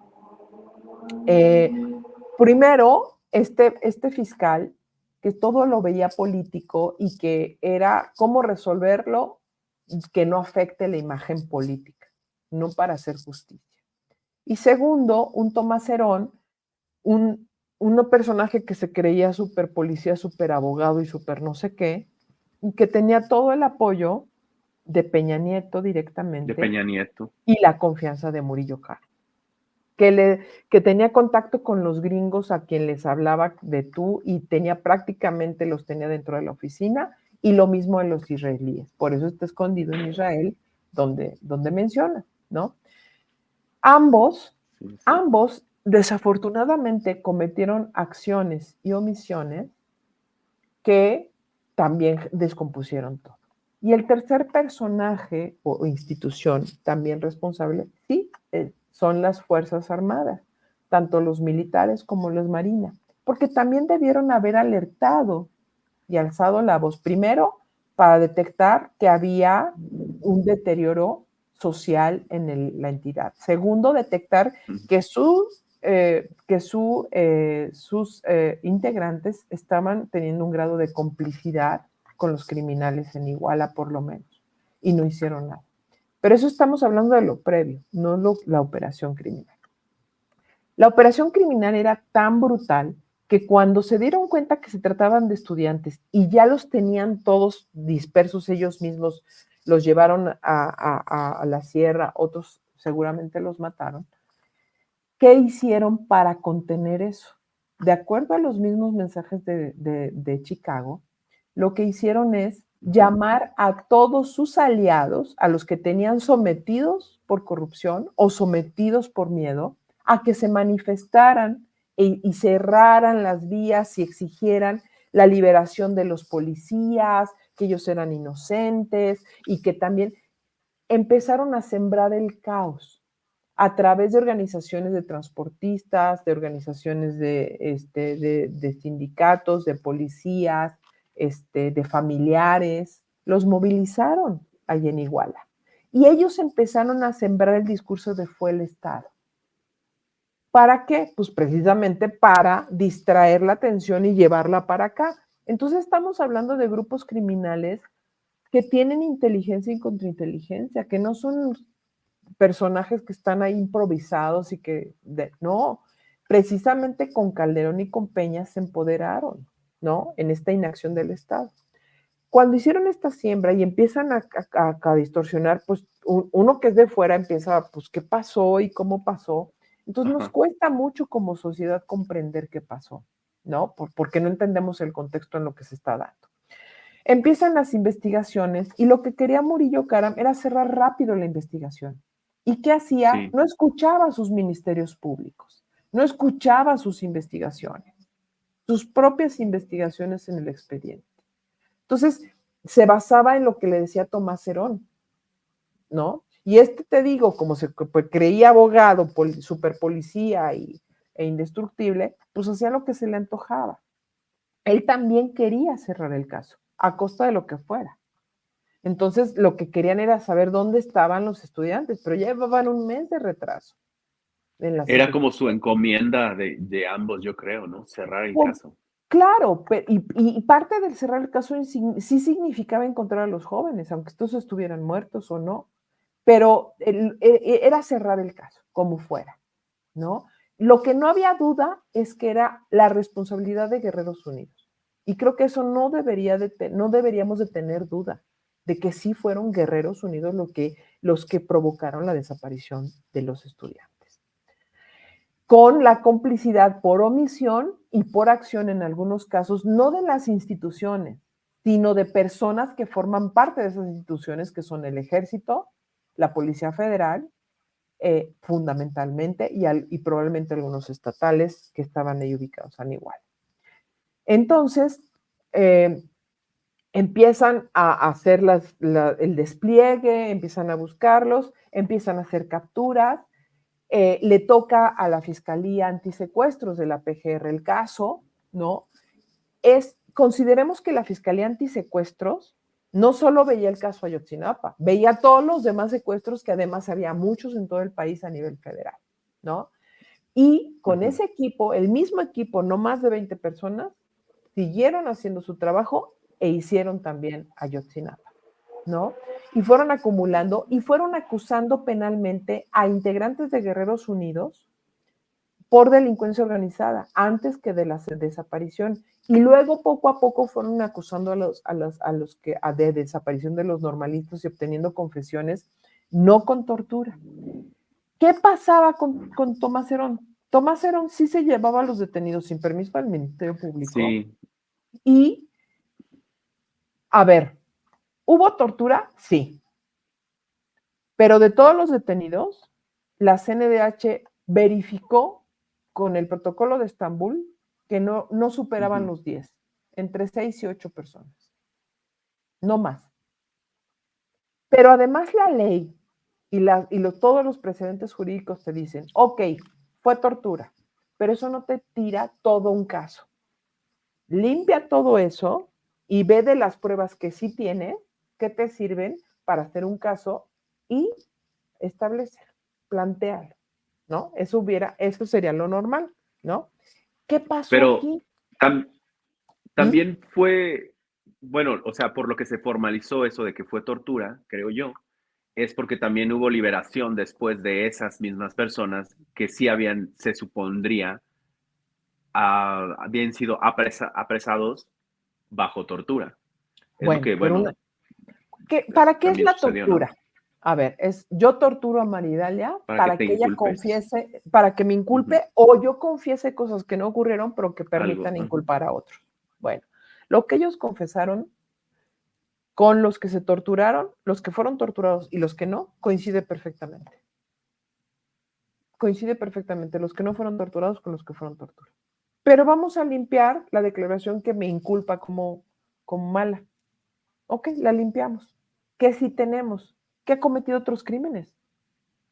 [SPEAKER 2] Primero, este fiscal, que todo lo veía político y que era cómo resolverlo que no afecte la imagen política, no para hacer justicia. Y segundo, un Tomás Herón, un personaje que se creía súper policía, súper abogado y súper no sé qué, y que tenía todo el apoyo de Peña Nieto
[SPEAKER 1] De
[SPEAKER 2] directamente
[SPEAKER 1] Peña Nieto.
[SPEAKER 2] y la confianza de Murillo Karam, que tenía contacto con los gringos a quien les hablaba de tú y prácticamente los tenía dentro de la oficina, y lo mismo en los israelíes. Por eso está escondido en Israel, donde menciona, ¿no? Ambos,
[SPEAKER 1] Sí, es cierto.
[SPEAKER 2] ambos desafortunadamente cometieron acciones y omisiones que también descompusieron todo. Y el tercer personaje o institución también responsable, sí, son las Fuerzas Armadas, tanto los militares como los marinas, porque también debieron haber alertado y alzado la voz, primero para detectar que había un deterioro social en la entidad. Segundo, detectar que sus integrantes estaban teniendo un grado de complicidad con los criminales en Iguala, por lo menos, y no hicieron nada. Pero eso estamos hablando de lo previo, no la operación criminal. La operación criminal era tan brutal que cuando se dieron cuenta que se trataban de estudiantes y ya los tenían todos dispersos ellos mismos, los llevaron a la sierra, otros seguramente los mataron. ¿Qué hicieron para contener eso? De acuerdo a los mismos mensajes de Chicago, lo que hicieron es
[SPEAKER 1] Ujú.
[SPEAKER 2] llamar a todos sus aliados, a los que tenían sometidos por corrupción o sometidos por miedo, a que se manifestaran y cerraran las vías y exigieran la liberación de los policías, que ellos eran inocentes y que también empezaron a sembrar el caos a través de organizaciones de transportistas, de organizaciones de sindicatos, de policías, de familiares, los movilizaron allí en Iguala. Y ellos empezaron a sembrar el discurso de fue el Estado. ¿Para qué? Pues precisamente para distraer la atención y llevarla para acá. Entonces estamos hablando de grupos criminales que tienen inteligencia y contrainteligencia, que no son personajes que están ahí improvisados y que, no, precisamente con Calderón y con Peña se empoderaron, ¿no? En esta inacción del Estado. Cuando hicieron esta siembra y empiezan a distorsionar, pues uno que es de fuera empieza, pues, ¿qué pasó y cómo pasó? Entonces nos cuesta mucho como sociedad comprender qué pasó, ¿no? Porque no entendemos el contexto en lo que se está dando. Empiezan las investigaciones y lo que quería Murillo Karam era cerrar rápido la investigación. ¿Y qué hacía?
[SPEAKER 1] Sí.
[SPEAKER 2] No escuchaba a sus ministerios públicos, no escuchaba sus investigaciones, sus propias investigaciones en el expediente. Entonces, se basaba en lo que le decía Tomás Herón, ¿no? Y te digo, como se creía abogado, superpolicía e indestructible, pues hacía lo que se le antojaba. Él también quería cerrar el caso, a costa de lo que fuera. Entonces, lo que querían era saber dónde estaban los estudiantes, pero ya llevaban un mes de retraso.
[SPEAKER 1] Era como su encomienda de ambos, yo creo, ¿no? Cerrar el
[SPEAKER 2] Pues,
[SPEAKER 1] caso.
[SPEAKER 2] claro, y parte del cerrar el caso sí significaba encontrar a los jóvenes, aunque estos estuvieran muertos o no, pero era cerrar el caso, como fuera, ¿no? Lo que no había duda es que era la responsabilidad de Guerreros Unidos. Y creo que eso no deberíamos de tener duda de que sí fueron Guerreros Unidos los que provocaron la desaparición de los estudiantes. Con la complicidad por omisión y por acción en algunos casos, no de las instituciones, sino de personas que forman parte de esas instituciones, que son el Ejército, la Policía Federal, fundamentalmente, y probablemente algunos estatales que estaban ahí ubicados a igual. Entonces, empiezan a hacer el despliegue, empiezan a buscarlos, empiezan a hacer capturas, le toca a la Fiscalía Antisecuestros de la PGR el caso, ¿no? Consideremos que la Fiscalía Antisecuestros no solo veía el caso Ayotzinapa, veía todos los demás secuestros, que además había muchos en todo el país a nivel federal, ¿no? Y con ese equipo, el mismo equipo, no más de 20 personas, siguieron haciendo su trabajo e hicieron también Ayotzinapa, ¿no? Y fueron acumulando y fueron acusando penalmente a integrantes de Guerreros Unidos por delincuencia organizada, antes que de la desaparición. Y luego, poco a poco, fueron acusando de desaparición de los normalistas y obteniendo confesiones, no con tortura. ¿Qué pasaba con Tomás Herón? Tomás Herón sí se llevaba a los detenidos sin permiso del Ministerio Público.
[SPEAKER 1] Sí.
[SPEAKER 2] Y, a ver, ¿hubo tortura? Sí. Pero de todos los detenidos, la CNDH verificó con el protocolo de Estambul que no superaban los 10, entre 6 y 8 personas, no más. Pero además la ley todos los precedentes jurídicos te dicen, ok, fue tortura, pero eso no te tira todo un caso. Limpia todo eso y ve de las pruebas que sí tienes, que te sirven para hacer un caso y establecer, plantear, ¿no? Eso sería lo normal, ¿no? ¿Qué pasó
[SPEAKER 1] Pero
[SPEAKER 2] aquí?
[SPEAKER 1] también fue, bueno, o sea, por lo que se formalizó eso de que fue tortura, creo yo, es porque también hubo liberación después de esas mismas personas que sí se supondría, habían sido apresados bajo tortura. Es lo
[SPEAKER 2] Bueno,
[SPEAKER 1] que,
[SPEAKER 2] pero
[SPEAKER 1] bueno,
[SPEAKER 2] ¿para qué es
[SPEAKER 1] también
[SPEAKER 2] la
[SPEAKER 1] sucedió, ¿no?
[SPEAKER 2] tortura? A ver, yo torturo a Maridalia
[SPEAKER 1] Para que
[SPEAKER 2] para
[SPEAKER 1] te
[SPEAKER 2] que ella
[SPEAKER 1] inculpes.
[SPEAKER 2] confiese, para que me inculpe, o yo confiese cosas que no ocurrieron, pero que
[SPEAKER 1] Algo.
[SPEAKER 2] permitan inculpar a otros. Bueno, lo que ellos confesaron con los que se torturaron, los que fueron torturados y los que no, coincide perfectamente. Coincide perfectamente los que no fueron torturados con los que fueron torturados. Pero vamos a limpiar la declaración que me inculpa como mala. Ok, la limpiamos. ¿Qué sí tenemos? Que ha cometido otros crímenes,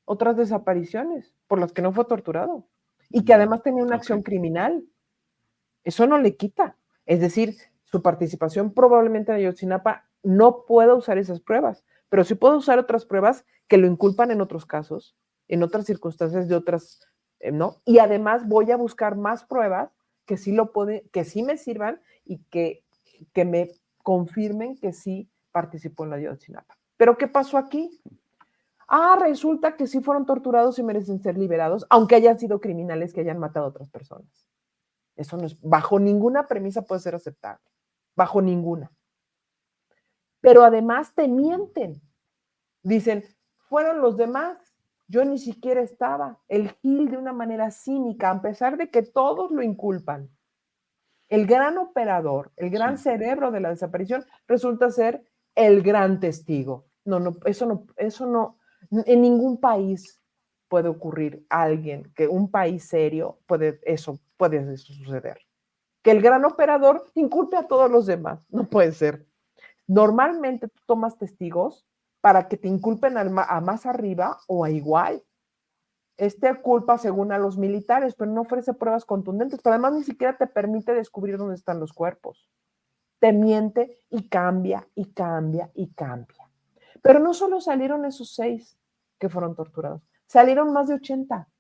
[SPEAKER 2] otras desapariciones por las que no fue torturado y que además tenía una acción
[SPEAKER 1] Ok.
[SPEAKER 2] criminal. Eso no le quita. Es decir, su participación probablemente en Ayotzinapa no pueda usar esas pruebas, pero sí puede usar otras pruebas que lo inculpan en otros casos, en otras circunstancias de otras, ¿no? Y además voy a buscar más pruebas que sí que sí me sirvan y que me confirmen que sí participó en la Ayotzinapa. ¿Pero qué pasó aquí? Ah, resulta que sí fueron torturados y merecen ser liberados, aunque hayan sido criminales que hayan matado a otras personas. Eso no es, bajo ninguna premisa puede ser aceptable, bajo ninguna. Pero además te mienten. Dicen, fueron los demás, yo ni siquiera estaba. El Gil de una manera cínica, a pesar de que todos lo inculpan. El gran operador, el gran
[SPEAKER 1] Sí.
[SPEAKER 2] cerebro de la desaparición, resulta ser el gran testigo. Eso no, en ningún país puede ocurrir alguien, que un país serio puede eso suceder. Que el gran operador inculpe a todos los demás. No puede ser. Normalmente tú tomas testigos para que te inculpen a más arriba o a igual. Este culpa según a los militares, pero no ofrece pruebas contundentes, pero además ni siquiera te permite descubrir dónde están los cuerpos. Te miente y cambia y cambia y cambia. Pero no solo salieron esos 6 que fueron torturados, salieron más de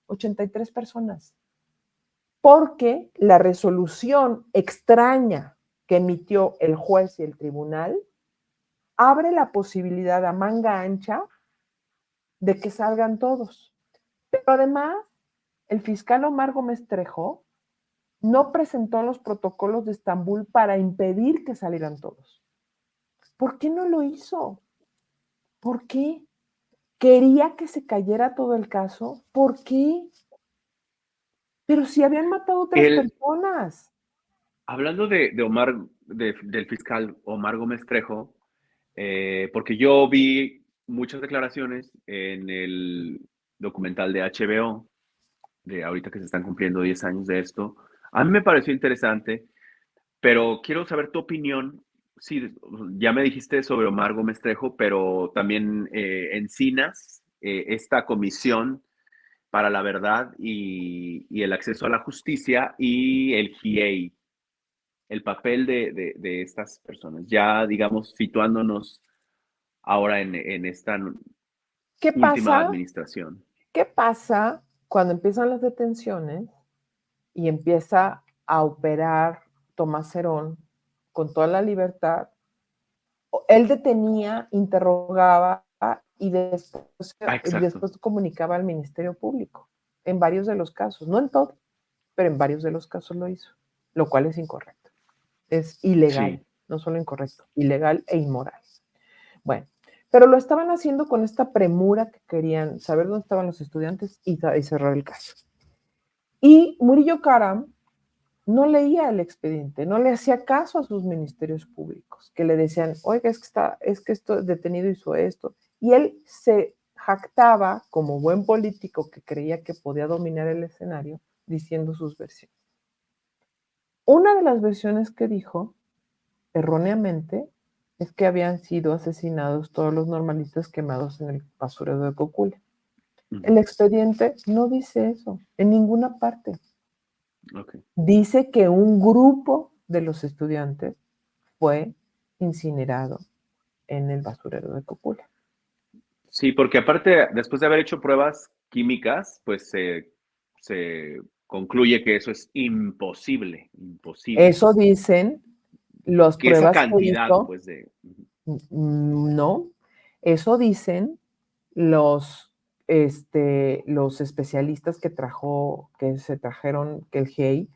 [SPEAKER 2] 83 personas. Porque la resolución extraña que emitió el juez y el tribunal abre la posibilidad a manga ancha de que salgan todos. Pero además, el fiscal Omar Gómez Trejo no presentó los protocolos de Estambul para impedir que salieran todos. ¿Por qué no lo hizo? ¿Por qué? ¿Quería que se cayera todo el caso? ¿Por qué? Pero si habían matado a otras
[SPEAKER 1] El,
[SPEAKER 2] personas.
[SPEAKER 1] hablando de Omar, del fiscal Omar Gómez Trejo, porque yo vi muchas declaraciones en el documental de HBO, de ahorita que se están cumpliendo 10 años de esto. A mí me pareció interesante, pero quiero saber tu opinión. Sí, ya me dijiste sobre Omar Gómez Trejo, pero también Encinas, esta comisión para la verdad y el acceso a la justicia y el GIEI, el papel de estas personas, ya digamos situándonos ahora en esta
[SPEAKER 2] ¿Qué
[SPEAKER 1] última
[SPEAKER 2] pasa?
[SPEAKER 1] administración.
[SPEAKER 2] ¿Qué pasa cuando empiezan las detenciones y empieza a operar Tomás Herón con toda la libertad? Él detenía, interrogaba
[SPEAKER 1] Ah,
[SPEAKER 2] y
[SPEAKER 1] exacto.
[SPEAKER 2] después comunicaba al Ministerio Público, en varios de los casos, no en todos, pero en varios de los casos lo hizo, lo cual es incorrecto, es ilegal,
[SPEAKER 1] Sí,
[SPEAKER 2] no solo incorrecto, ilegal e inmoral. Bueno, pero lo estaban haciendo con esta premura que querían saber dónde estaban los estudiantes y cerrar el caso. Y Murillo Karam no leía el expediente, no le hacía caso a sus ministerios públicos, que le decían, oiga, es que esto detenido hizo esto. Y él se jactaba como buen político que creía que podía dominar el escenario diciendo sus versiones. Una de las versiones que dijo, erróneamente, es que habían sido asesinados todos los normalistas quemados en el basurero de Cocula. El
[SPEAKER 1] ujú,
[SPEAKER 2] expediente no dice eso en ninguna parte.
[SPEAKER 1] ok.
[SPEAKER 2] Dice que un grupo de los estudiantes fue incinerado en el basurero de Cocula.
[SPEAKER 1] Sí, porque aparte, después de haber hecho pruebas químicas, pues se concluye que eso es imposible, imposible.
[SPEAKER 2] Eso dicen las
[SPEAKER 1] Que esa
[SPEAKER 2] pruebas que
[SPEAKER 1] cantidad,
[SPEAKER 2] hizo,
[SPEAKER 1] pues de... Ujú,
[SPEAKER 2] no, eso dicen los, los especialistas que se trajeron, que el GEI,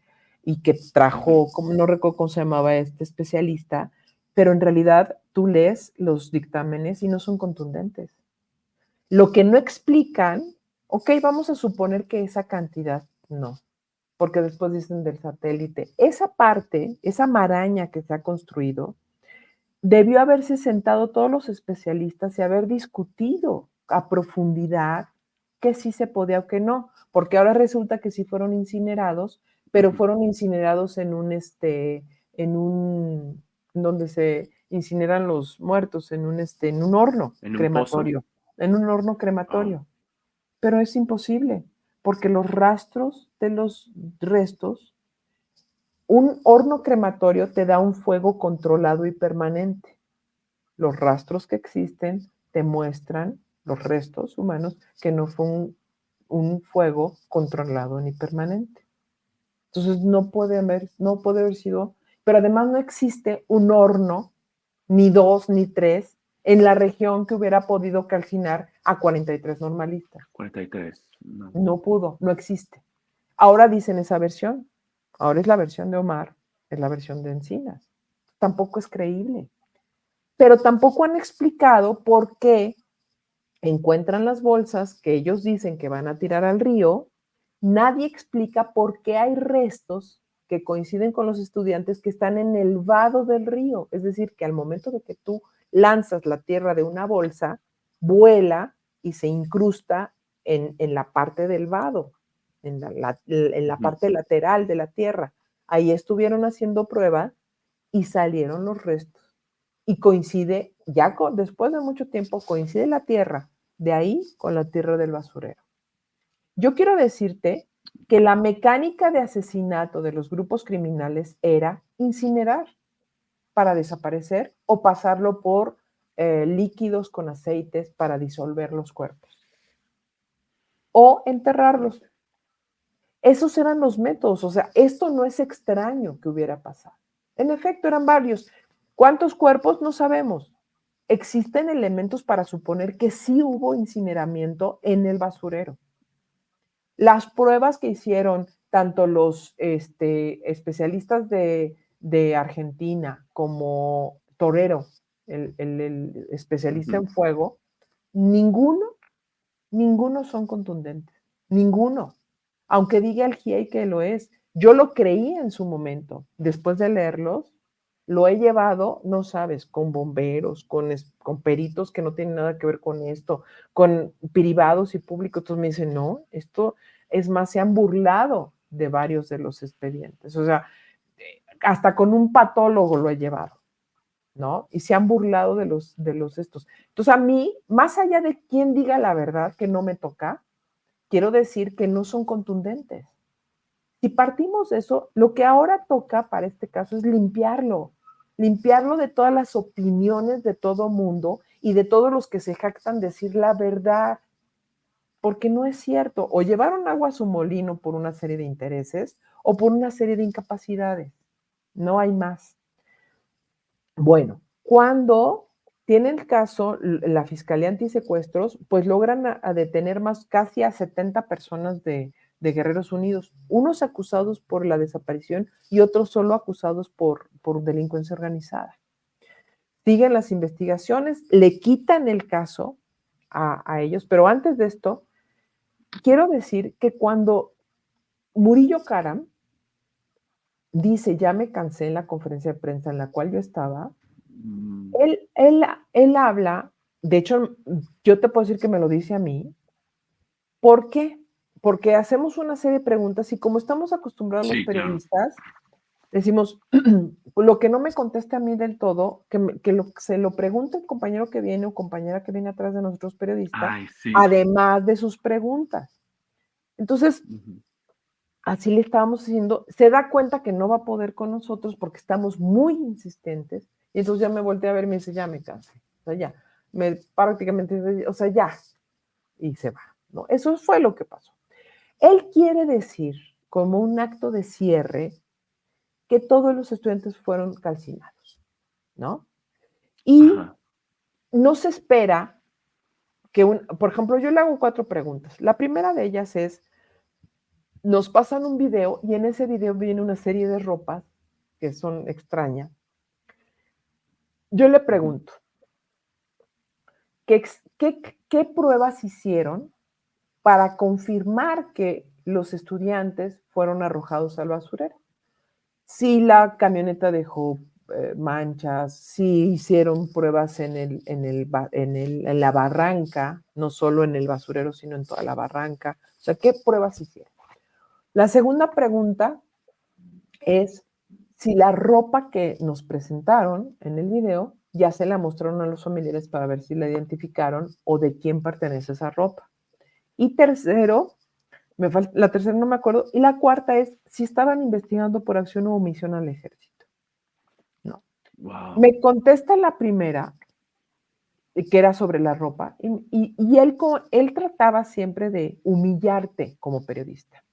[SPEAKER 2] y que
[SPEAKER 1] ujú.
[SPEAKER 2] trajo, como no recuerdo cómo se llamaba este especialista, pero en realidad tú lees los dictámenes y no son contundentes. Lo que no explican, ok, vamos a suponer que esa cantidad no, porque después dicen del satélite. Esa parte, esa maraña que se ha construido, debió haberse sentado todos los especialistas y haber discutido a profundidad que sí se podía o que no, porque ahora resulta que sí fueron incinerados, pero fueron incinerados donde se incineran los muertos, en un horno
[SPEAKER 1] ¿En un pozo?
[SPEAKER 2] crematorio, en un horno
[SPEAKER 1] Ah,
[SPEAKER 2] crematorio. Pero es imposible, porque los rastros de los restos, un horno crematorio te da un fuego controlado y permanente. Los rastros que existen te muestran, los restos humanos, que no fue un fuego controlado ni permanente. Entonces no puede haber sido, pero además no existe un horno, ni dos, ni tres, en la región que hubiera podido calcinar a 43 normalistas.
[SPEAKER 1] 43. No.
[SPEAKER 2] No pudo, no existe. Ahora dicen esa versión. Ahora es la versión de Omar, es la versión de Encinas. Tampoco es creíble. Pero tampoco han explicado por qué encuentran las bolsas que ellos dicen que van a tirar al río. Nadie explica por qué hay restos que coinciden con los estudiantes que están en el vado del río. Es decir, que al momento de que tú lanzas la tierra de una bolsa, vuela y se incrusta en la parte del vado, en la parte lateral de la tierra. Ahí estuvieron haciendo pruebas y salieron los restos. Y coincide, después de mucho tiempo, coincide la tierra de ahí con la tierra del basurero. Yo quiero decirte que la mecánica de asesinato de los grupos criminales era incinerar para desaparecer o pasarlo por líquidos con aceites para disolver los cuerpos o enterrarlos. Esos eran los métodos, o sea, esto no es extraño que hubiera pasado. En efecto, eran varios. ¿Cuántos cuerpos? No sabemos. Existen elementos para suponer que sí hubo incineramiento en el basurero. Las pruebas que hicieron tanto los especialistas de Argentina como Torero, el especialista en fuego, ninguno son contundentes. Ninguno. Aunque diga el GIEI que lo es. Yo lo creí en su momento. Después de leerlos, lo he llevado, no sabes, con bomberos, con peritos que no tienen nada que ver con esto, con privados y públicos. Entonces me dicen, no, esto es más, se han burlado de varios de los expedientes. O sea, hasta con un patólogo lo he llevado, ¿no? Y se han burlado de los estos. Entonces a mí, más allá de quién diga la verdad que no me toca, quiero decir que no son contundentes. Si partimos de eso, lo que ahora toca para este caso es limpiarlo de todas las opiniones de todo mundo y de todos los que se jactan decir la verdad, porque no es cierto. O llevaron agua a su molino por una serie de intereses o por una serie de incapacidades. No hay más. Bueno, cuando tiene el caso la Fiscalía Antisecuestros, pues logran a detener casi a 70 personas de Guerreros Unidos, unos acusados por la desaparición y otros solo acusados por delincuencia organizada. Siguen las investigaciones, le quitan el caso a ellos, pero antes de esto, quiero decir que cuando Murillo Karam dice, ya me cansé en la conferencia de prensa en la cual yo estaba, él habla, de hecho, yo te puedo decir que me lo dice a mí. ¿Por qué? Porque hacemos una serie de preguntas y como estamos acostumbrados los
[SPEAKER 1] Sí, claro.
[SPEAKER 2] periodistas, decimos, lo que no me conteste a mí del todo, se lo pregunte el compañero que viene o compañera que viene atrás de nosotros periodistas,
[SPEAKER 1] Ay, sí.
[SPEAKER 2] además de sus preguntas. Entonces, así le estábamos haciendo, se da cuenta que no va a poder con nosotros porque estamos muy insistentes, y entonces ya me volteé a ver y me dice, ya me cansé, o sea, ya, prácticamente, o sea, ya, y se va, ¿no? Eso fue lo que pasó. Él quiere decir, como un acto de cierre, que todos los estudiantes fueron calcinados, ¿no? Y
[SPEAKER 1] Ajá.
[SPEAKER 2] no se espera que, por ejemplo, yo le hago 4 preguntas. La primera de ellas es, nos pasan un video y en ese video viene una serie de ropas que son extrañas. Yo le pregunto, ¿qué pruebas hicieron para confirmar que los estudiantes fueron arrojados al basurero? Si la camioneta dejó manchas, si hicieron pruebas en la barranca, no solo en el basurero, sino en toda la barranca. O sea, ¿qué pruebas hicieron? La segunda pregunta es si la ropa que nos presentaron en el video ya se la mostraron a los familiares para ver si la identificaron o de quién pertenece esa ropa. Y tercero, la tercera no me acuerdo, y la cuarta es si estaban investigando por acción o omisión al ejército. No.
[SPEAKER 1] Wow.
[SPEAKER 2] Me contesta la primera, que era sobre la ropa, y él trataba siempre de humillarte como periodista,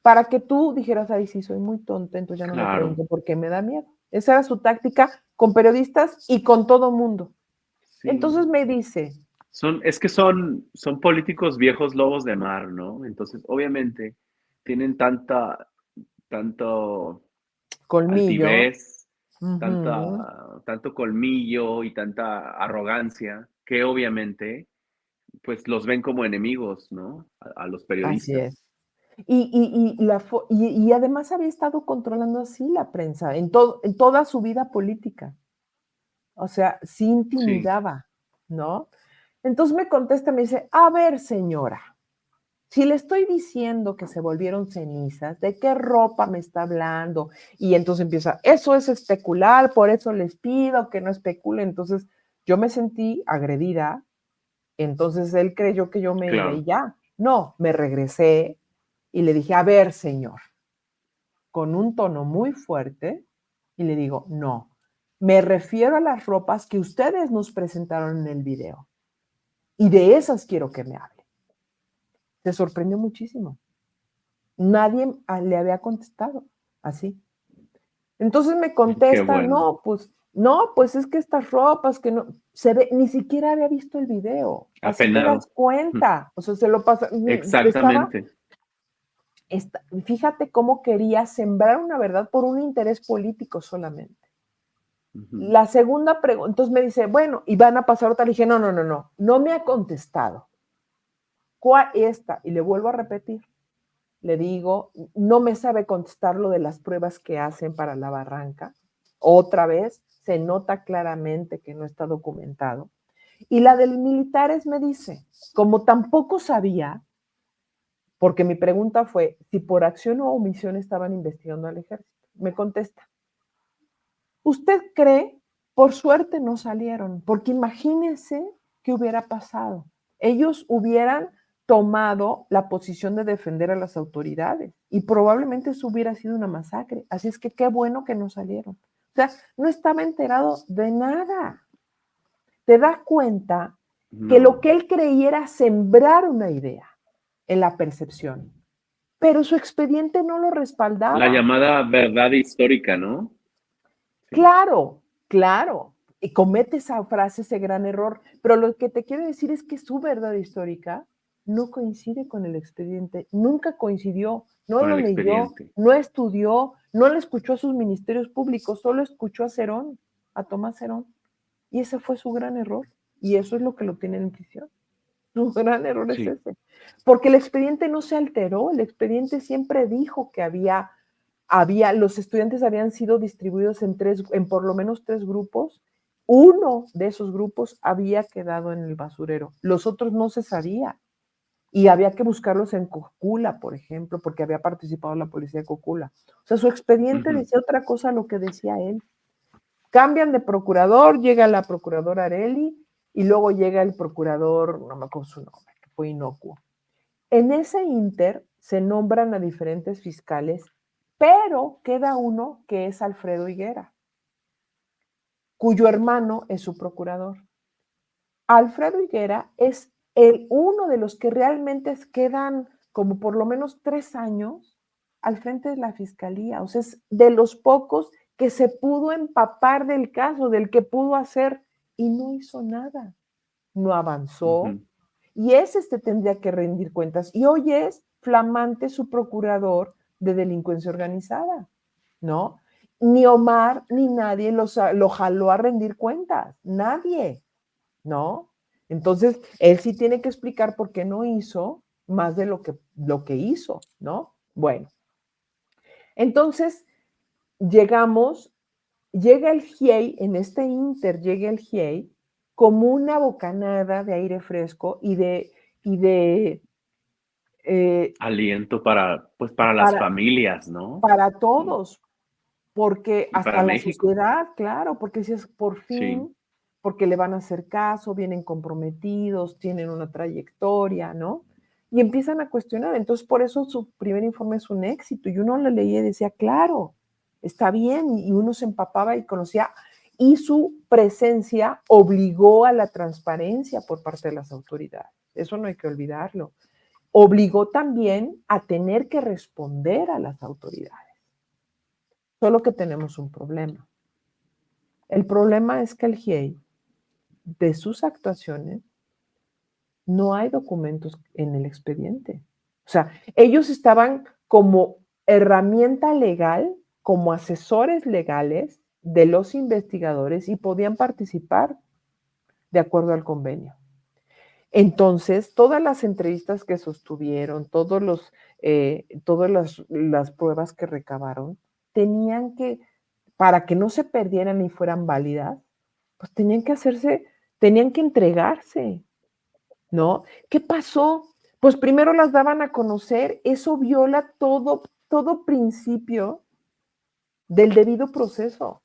[SPEAKER 2] para que tú dijeras, ay, sí, soy muy tonta, entonces ya no le
[SPEAKER 1] Claro.
[SPEAKER 2] pregunto por qué me da miedo. Esa era su táctica con periodistas y con todo mundo.
[SPEAKER 1] Sí.
[SPEAKER 2] Entonces me dice,
[SPEAKER 1] Es que son políticos viejos lobos de mar, ¿no? Entonces, obviamente, tienen tanto
[SPEAKER 2] colmillo,
[SPEAKER 1] altivez,
[SPEAKER 2] ujú,
[SPEAKER 1] tanto colmillo y tanta arrogancia, que obviamente, pues los ven como enemigos, ¿no? A los
[SPEAKER 2] así es.
[SPEAKER 1] periodistas.
[SPEAKER 2] Y además había estado controlando así la prensa en toda su vida política. O sea, sí
[SPEAKER 1] Sí,
[SPEAKER 2] intimidaba, ¿no? Entonces me contesta, me dice, a ver, señora, si le estoy diciendo que se volvieron cenizas, ¿de qué ropa me está hablando? Y entonces empieza, eso es especular, por eso les pido que no especulen. Entonces yo me sentí agredida, entonces él creyó que yo me iba y
[SPEAKER 1] claro.
[SPEAKER 2] ya. No, me regresé y le dije, a ver, señor, con un tono muy fuerte, y le digo, no, me refiero a las ropas que ustedes nos presentaron en el video. Y de esas quiero que me hable. Se sorprendió muchísimo. Nadie le había contestado así. Entonces me
[SPEAKER 1] Qué
[SPEAKER 2] contesta,
[SPEAKER 1] bueno.
[SPEAKER 2] no, pues es que estas ropas que no, se ve, ni siquiera había visto el video, así te das
[SPEAKER 1] Apenado.
[SPEAKER 2] cuenta, o sea, se lo pasa,
[SPEAKER 1] Exactamente.
[SPEAKER 2] fíjate cómo quería sembrar una verdad por un interés político solamente.
[SPEAKER 1] Ujú.
[SPEAKER 2] La segunda pregunta, entonces me dice, bueno, y van a pasar otra, le dije, no me ha contestado. ¿Cuál esta? Y le vuelvo a repetir. Le digo, no me sabe contestar lo de las pruebas que hacen para la barranca. Otra vez, se nota claramente que no está documentado. Y la del militares me dice, como tampoco sabía, porque mi pregunta fue si por acción o omisión estaban investigando al ejército. Me contesta, ¿usted cree? Por suerte no salieron, porque imagínese qué hubiera pasado. Ellos hubieran tomado la posición de defender a las autoridades y probablemente eso hubiera sido una masacre. Así es que qué bueno que no salieron. O sea, no estaba enterado de nada. Te das cuenta que lo
[SPEAKER 1] No.
[SPEAKER 2] que él creía era sembrar una idea en la percepción, pero su expediente no lo
[SPEAKER 1] La
[SPEAKER 2] respaldaba.
[SPEAKER 1] llamada verdad histórica, ¿no? Sí.
[SPEAKER 2] Claro, claro, y comete esa frase, ese gran error, pero lo que te quiero decir es que su verdad histórica no coincide con el expediente, nunca coincidió, no
[SPEAKER 1] Con
[SPEAKER 2] lo
[SPEAKER 1] el
[SPEAKER 2] leyó,
[SPEAKER 1] expediente.
[SPEAKER 2] no estudió, no le escuchó a sus ministerios públicos, solo escuchó a Cerón, a Tomás Cerón, y ese fue su gran error, y eso es lo que lo tiene en prisión. Su gran error es
[SPEAKER 1] Sí.
[SPEAKER 2] ese, porque el expediente no se alteró, el expediente siempre dijo que los estudiantes habían sido distribuidos en por lo menos 3 grupos. Uno de esos grupos había quedado en el basurero, los otros no se sabía. Y había que buscarlos en Cocula, por ejemplo, porque había participado la policía de Cocula. O sea, su expediente
[SPEAKER 1] Ujú.
[SPEAKER 2] decía otra cosa a lo que decía él. Cambian de procurador, llega la procuradora Areli y luego llega el procurador, no me acuerdo su nombre, que fue inocuo. En ese inter se nombran a diferentes fiscales, pero queda uno que es Alfredo Higuera, cuyo hermano es su procurador. Alfredo Higuera es uno de los que realmente quedan como por lo menos 3 años al frente de la fiscalía. O sea, es de los pocos que se pudo empapar del caso, del que pudo hacer y no hizo nada, no avanzó,
[SPEAKER 1] Ujú.
[SPEAKER 2] y ese tendría que rendir cuentas. Y hoy es flamante su procurador de delincuencia organizada, ¿no? Ni Omar ni nadie lo jaló a rendir cuentas, nadie, ¿no? Entonces, él sí tiene que explicar por qué no hizo más de lo que hizo, ¿no? Bueno, entonces llega el GIEI, en este inter llega el GIEI como una bocanada de aire fresco y de eh,
[SPEAKER 1] Aliento para, pues para las
[SPEAKER 2] para,
[SPEAKER 1] familias, ¿no?
[SPEAKER 2] para
[SPEAKER 1] Sí.
[SPEAKER 2] todos. porque
[SPEAKER 1] Y para
[SPEAKER 2] hasta la
[SPEAKER 1] México,
[SPEAKER 2] sociedad, claro, porque si es por
[SPEAKER 1] sí,
[SPEAKER 2] fin, porque le van a hacer caso, vienen comprometidos, tienen una trayectoria, ¿no? Y empiezan a cuestionar. Entonces, por eso su primer informe es un éxito. Y uno lo leía y decía, claro, está bien. Y uno se empapaba y conocía. Y su presencia obligó a la transparencia por parte de las autoridades. Eso no hay que olvidarlo. Obligó también a tener que responder a las autoridades. Solo que tenemos un problema. El problema es que el GIEI, de sus actuaciones, no hay documentos en el expediente. O sea, ellos estaban como herramienta legal, como asesores legales de los investigadores y podían participar de acuerdo al convenio. Entonces, todas las entrevistas que sostuvieron, todas las pruebas que recabaron, tenían que, para que no se perdieran y fueran válidas, pues tenían que entregarse, ¿no? ¿Qué pasó? Pues primero las daban a conocer, eso viola todo principio del debido proceso.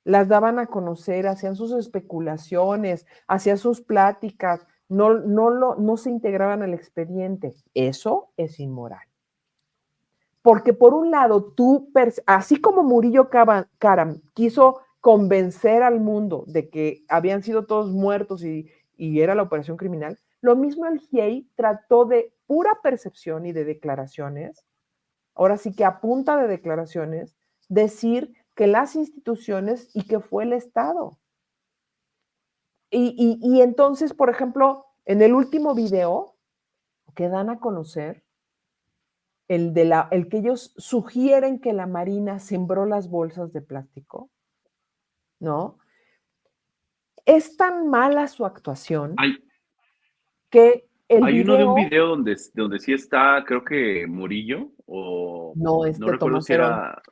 [SPEAKER 2] Las daban a conocer, hacían sus especulaciones, hacían sus pláticas, no se integraban al expediente. Eso es inmoral. Porque por un lado, así como Murillo Karam quiso convencer al mundo de que habían sido todos muertos y era la operación criminal, lo mismo el GIEI trató de pura percepción y de declaraciones, ahora sí que a punta de declaraciones, decir que las instituciones y que fue el Estado. Y entonces, por ejemplo, en el último video que dan a conocer, el que ellos sugieren que la Marina sembró las bolsas de plástico, ¿no? Es tan mala su actuación
[SPEAKER 1] hay,
[SPEAKER 2] que el
[SPEAKER 1] hay uno de un
[SPEAKER 2] video
[SPEAKER 1] video donde sí está, creo que Murillo, o
[SPEAKER 2] no es
[SPEAKER 1] no
[SPEAKER 2] de
[SPEAKER 1] recuerdo
[SPEAKER 2] Tomás
[SPEAKER 1] si
[SPEAKER 2] Herón.
[SPEAKER 1] era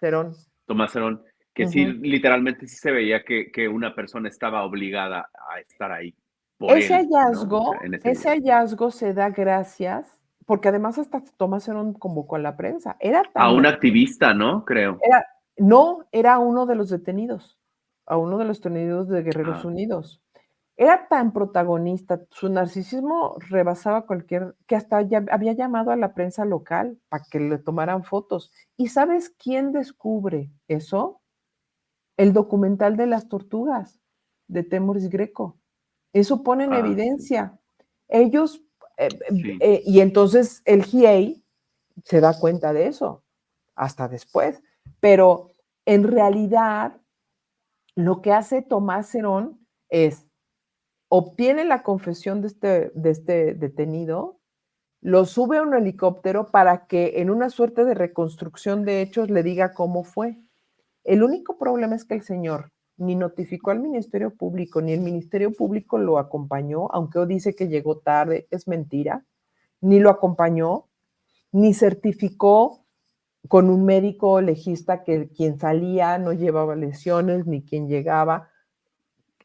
[SPEAKER 2] Cerón.
[SPEAKER 1] Tomás Herón, que sí,
[SPEAKER 2] Ujú.
[SPEAKER 1] literalmente sí se veía que una persona estaba obligada a estar ahí por
[SPEAKER 2] Ese
[SPEAKER 1] él, ¿no? O sea,
[SPEAKER 2] hallazgo,
[SPEAKER 1] en ese
[SPEAKER 2] ese
[SPEAKER 1] video.
[SPEAKER 2] hallazgo se da gracias, porque además hasta Tomás Herón convocó a la prensa.
[SPEAKER 1] A un activista, ¿no? Creo.
[SPEAKER 2] Era uno de los detenidos, a uno de los detenidos de Guerreros
[SPEAKER 1] Ah,
[SPEAKER 2] Unidos. Era tan protagonista, su narcisismo rebasaba que hasta ya había llamado a la prensa local para que le tomaran fotos. ¿Y sabes quién descubre eso? El documental de las tortugas de Temoris Greco. Eso pone en
[SPEAKER 1] sí,
[SPEAKER 2] evidencia. Ellos,
[SPEAKER 1] sí.
[SPEAKER 2] y entonces el GIEI se da cuenta de eso, hasta después. Pero en realidad, lo que hace Tomás Herón es, obtiene la confesión de este detenido, lo sube a un helicóptero para que en una suerte de reconstrucción de hechos le diga cómo fue. El único problema es que el señor ni notificó al Ministerio Público, ni el Ministerio Público lo acompañó, aunque dice que llegó tarde, es mentira, ni lo acompañó, ni certificó con un médico legista que quien salía no llevaba lesiones, ni quien llegaba.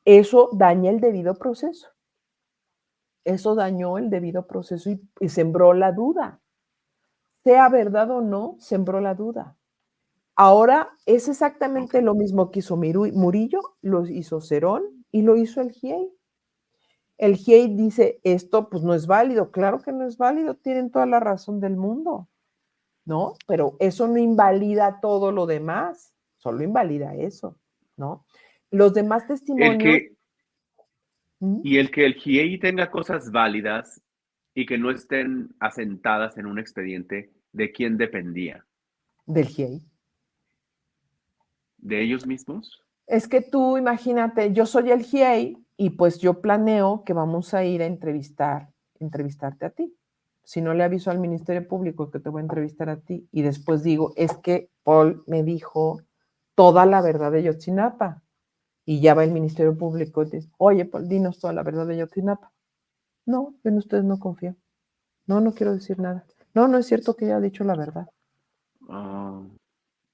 [SPEAKER 2] Eso daña el debido proceso. Eso dañó el debido proceso y sembró la duda. Sea verdad o no, sembró la duda. Ahora es
[SPEAKER 1] Ok.
[SPEAKER 2] exactamente lo mismo que hizo Murillo, lo hizo Cerón y lo hizo el GIEI. El GIEI dice, esto pues no es válido. Claro que no es válido, tienen toda la razón del mundo, ¿no? Pero eso no invalida todo lo demás, solo invalida eso, ¿no? Los demás
[SPEAKER 1] El
[SPEAKER 2] testimonios,
[SPEAKER 1] que,
[SPEAKER 2] ¿mm?
[SPEAKER 1] y el que el GIEI tenga cosas válidas y que no estén asentadas en un expediente, ¿de quién dependía?
[SPEAKER 2] Del GIEI.
[SPEAKER 1] ¿De ellos mismos?
[SPEAKER 2] Es que tú imagínate, yo soy el GIEI y pues yo planeo que vamos a ir a entrevistarte a ti. Si no le aviso al Ministerio Público que te voy a entrevistar a ti y después digo, es que Paul me dijo toda la verdad de Yotzinapa y ya va el Ministerio Público y dice, oye, Paul, dinos toda la verdad de Yotzinapa. No, yo en ustedes no confío. No, no quiero decir nada. No, no es cierto que haya dicho la verdad.
[SPEAKER 1] Ah,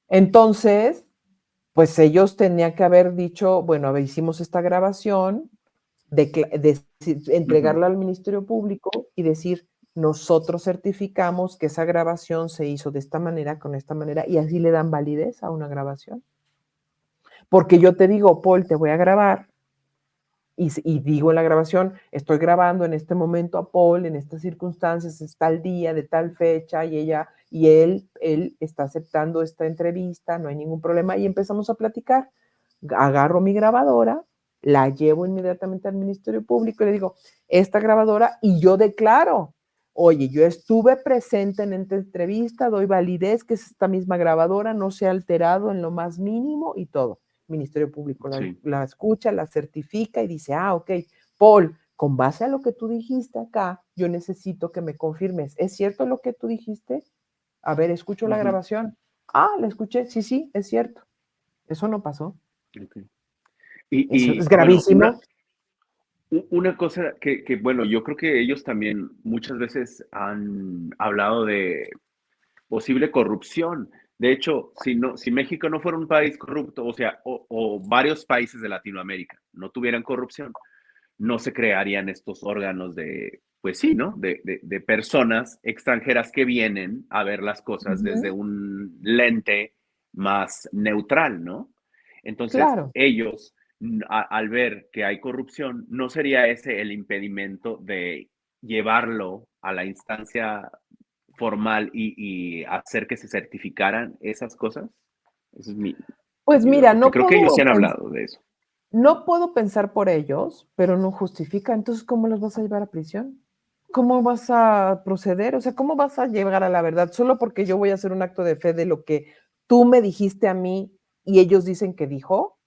[SPEAKER 2] Entonces, pues ellos tenían que haber dicho, bueno, a ver, hicimos esta grabación,
[SPEAKER 1] ujú.
[SPEAKER 2] entregarla al Ministerio Público y decir, nosotros certificamos que esa grabación se hizo de esta manera, con esta manera, y así le dan validez a una grabación. Porque yo te digo, Paul, te voy a grabar, y digo en la grabación, estoy grabando en este momento a Paul, en estas circunstancias, es tal día, de tal fecha, y él está aceptando esta entrevista, no hay ningún problema, y empezamos a platicar. Agarro mi grabadora, la llevo inmediatamente al Ministerio Público y le digo, esta grabadora, y yo declaro, oye, yo estuve presente en esta entrevista, doy validez que es esta misma grabadora, no se ha alterado en lo más mínimo y todo. Ministerio Público la escucha, la certifica y dice, ok, Paul, con base a lo que tú dijiste acá, yo necesito que me confirmes, ¿es cierto lo que tú dijiste? A ver, escucho la grabación. La escuché, sí, es cierto. Eso no pasó.
[SPEAKER 1] Okay.
[SPEAKER 2] Eso es
[SPEAKER 1] Bueno,
[SPEAKER 2] gravísimo.
[SPEAKER 1] una cosa bueno, yo creo que ellos también muchas veces han hablado de posible corrupción. De hecho, si México no fuera un país corrupto, o sea, o varios países de Latinoamérica no tuvieran corrupción, no se crearían estos órganos de, pues sí, ¿no? De personas extranjeras que vienen a ver las cosas desde un lente más neutral, ¿no? Entonces,
[SPEAKER 2] Claro.
[SPEAKER 1] ellos, al ver que hay corrupción, ¿no sería ese el impedimento de llevarlo a la instancia formal y hacer que se certificaran esas cosas? Esa es
[SPEAKER 2] Pues
[SPEAKER 1] mi duda,
[SPEAKER 2] mira,
[SPEAKER 1] porque creo que ellos sí han hablado de eso.
[SPEAKER 2] no puedo pensar por ellos, pero no justifica. Entonces, ¿cómo los vas a llevar a prisión? ¿Cómo vas a proceder? O sea, ¿cómo vas a llegar a la verdad? Solo porque yo voy a hacer un acto de fe de lo que tú me dijiste a mí y ellos dicen que dijo.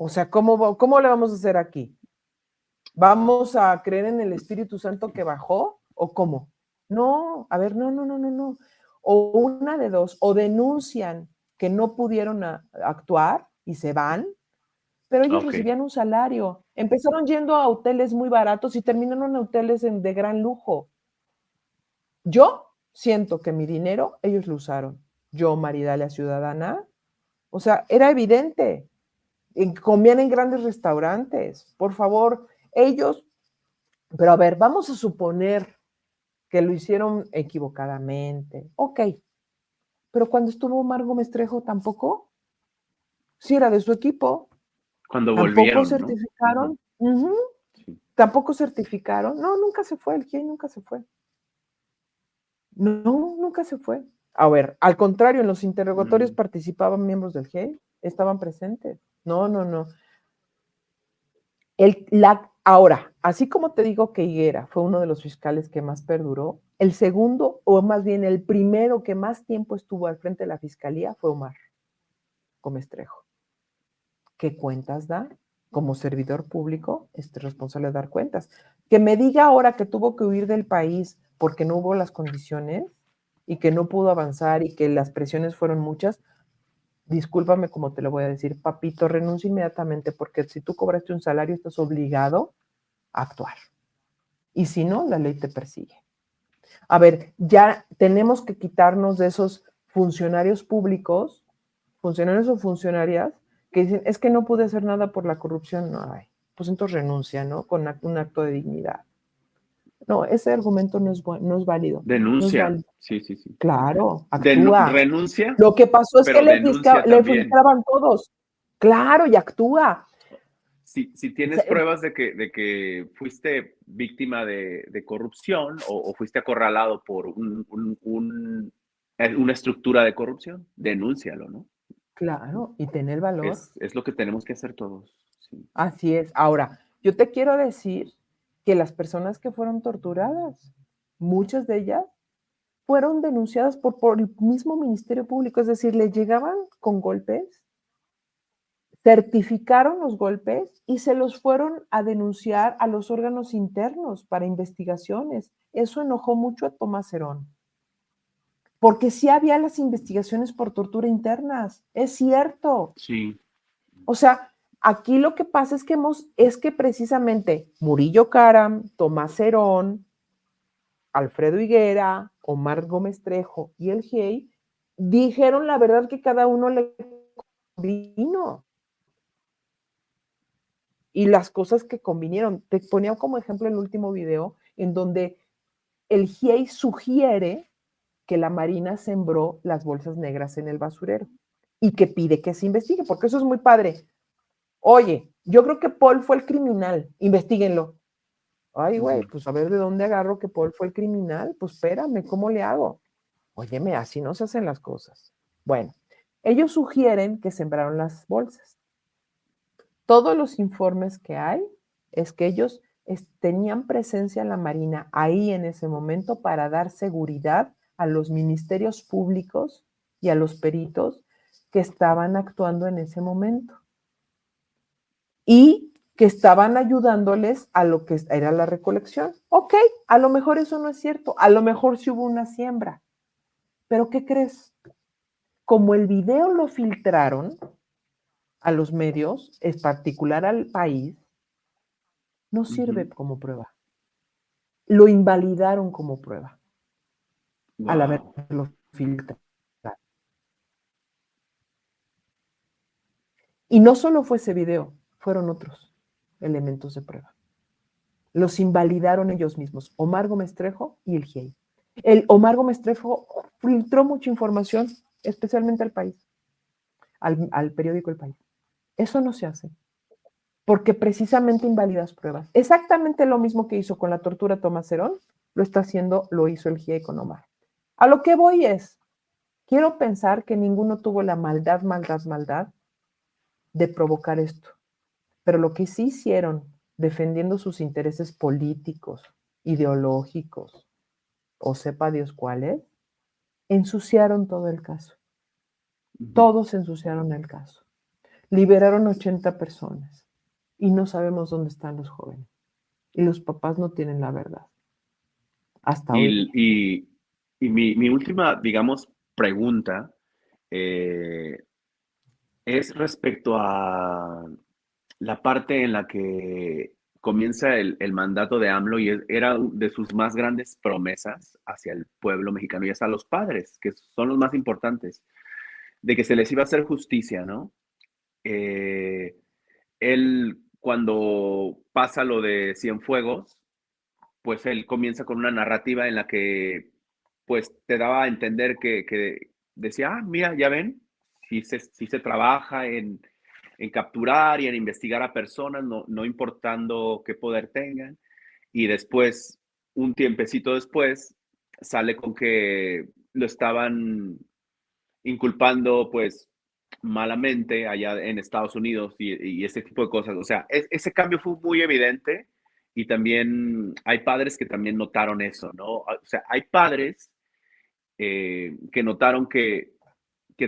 [SPEAKER 2] O sea, ¿cómo le vamos a hacer aquí? ¿Vamos a creer en el Espíritu Santo que bajó o cómo? No, a ver, no. O una de dos, o denuncian que no pudieron actuar y se van, pero ellos
[SPEAKER 1] Ok.
[SPEAKER 2] recibían un salario. Empezaron yendo a hoteles muy baratos y terminaron en hoteles de gran lujo. Yo siento que mi dinero ellos lo usaron. Yo, Maridalia Ciudadana, o sea, era evidente. Comían en grandes restaurantes. Por favor, ellos, pero a ver, vamos a suponer que lo hicieron equivocadamente. Ok, pero cuando estuvo Omar Gómez Trejo tampoco, si era de su equipo,
[SPEAKER 1] Cuando
[SPEAKER 2] tampoco
[SPEAKER 1] volvieron, ¿no?
[SPEAKER 2] certificaron.
[SPEAKER 1] Sí.
[SPEAKER 2] Tampoco certificaron. No, nunca se fue, el GIEI nunca se fue. No, nunca se fue. A ver, al contrario, en los interrogatorios participaban miembros del GIEI, estaban presentes. No. Ahora, así como te digo que Higuera fue uno de los fiscales que más perduró, el segundo, o más bien el primero que más tiempo estuvo al frente de la fiscalía fue Omar Gómez Trejo. ¿Qué cuentas da? Como servidor público, es responsable de dar cuentas. Que me diga ahora que tuvo que huir del país porque no hubo las condiciones y que no pudo avanzar y que las presiones fueron muchas, discúlpame como te lo voy a decir, papito, renuncia inmediatamente porque si tú cobraste un salario estás obligado a actuar. Y si no, la ley te persigue. A ver, ya tenemos que quitarnos de esos funcionarios públicos, funcionarios o funcionarias, que dicen, es que no pude hacer nada por la corrupción. No, pues entonces renuncia, ¿no? Con un acto de dignidad. No, ese argumento no es válido. No es
[SPEAKER 1] Denuncia,
[SPEAKER 2] válido.
[SPEAKER 1] sí.
[SPEAKER 2] Claro, actúa.
[SPEAKER 1] Renuncia,
[SPEAKER 2] Lo que pasó es que
[SPEAKER 1] pero denuncia
[SPEAKER 2] le
[SPEAKER 1] también.
[SPEAKER 2] filtraban todos. Claro, y actúa.
[SPEAKER 1] Si tienes pruebas de que fuiste víctima de corrupción o fuiste acorralado por una estructura de corrupción, denúncialo, ¿no?
[SPEAKER 2] Claro, y tener valor.
[SPEAKER 1] Es lo que tenemos que hacer todos. Sí.
[SPEAKER 2] Así es. Ahora, yo te quiero decir que las personas que fueron torturadas, muchas de ellas fueron denunciadas por el mismo Ministerio Público, es decir, le llegaban con golpes, certificaron los golpes y se los fueron a denunciar a los órganos internos para investigaciones. Eso enojó mucho a Tomás Herón, porque sí había las investigaciones por tortura internas, es cierto.
[SPEAKER 1] Sí.
[SPEAKER 2] O sea, aquí lo que pasa es que precisamente Murillo Karam, Tomás Herón, Alfredo Higuera, Omar Gómez Trejo y el GIEI dijeron la verdad que cada uno le convino. Y las cosas que convinieron. Te ponía como ejemplo el último video en donde el GIEI sugiere que la Marina sembró las bolsas negras en el basurero y que pide que se investigue, porque eso es muy padre. Oye, yo creo que Paul fue el criminal, investíguenlo. Ay, güey, pues a ver de dónde agarro que Paul fue el criminal, pues espérame, ¿cómo le hago? Óyeme, así no se hacen las cosas. Bueno, ellos sugieren que sembraron las bolsas. Todos los informes que hay es que ellos tenían presencia en la Marina ahí en ese momento para dar seguridad a los ministerios públicos y a los peritos que estaban actuando en ese momento y que estaban ayudándoles a lo que era la recolección. Ok, a lo mejor eso no es cierto, a lo mejor sí hubo una siembra, pero ¿qué crees? Como el video lo filtraron a los medios, en particular al país, no sirve como prueba. Lo invalidaron como prueba al
[SPEAKER 1] Wow.
[SPEAKER 2] haberlo filtrado. Y no solo fue ese video, fueron otros elementos de prueba. Los invalidaron ellos mismos, Omar Gómez Trejo y el GIEI. El Omar Gómez Trejo filtró mucha información, especialmente al país, al periódico El País. Eso no se hace, porque precisamente invalidas pruebas. Exactamente lo mismo que hizo con la tortura Tomás Herón, lo hizo el GIEI con Omar. A lo que voy es, quiero pensar que ninguno tuvo la maldad de provocar esto. Pero lo que sí hicieron, defendiendo sus intereses políticos, ideológicos, o sepa Dios cuáles, ensuciaron todo el caso. Todos ensuciaron el caso. Liberaron 80 personas y no sabemos dónde están los jóvenes. Y los papás no tienen la verdad. Hasta hoy día.
[SPEAKER 1] Y mi última, digamos, pregunta eh, es respecto a la parte en la que comienza el mandato de AMLO y era de sus más grandes promesas hacia el pueblo mexicano y hasta los padres, que son los más importantes, de que se les iba a hacer justicia, ¿no? Eh, Él, cuando pasa lo de Cienfuegos, pues él comienza con una narrativa en la que pues te daba a entender que decía, ah, mira, ya ven, si se trabaja en capturar y en investigar a personas, no importando qué poder tengan, y después, un tiempecito después, sale con que lo estaban inculpando pues malamente allá en Estados Unidos y ese tipo de cosas. O sea, ese cambio fue muy evidente y también hay padres que también notaron eso, ¿no? O sea, hay padres que notaron que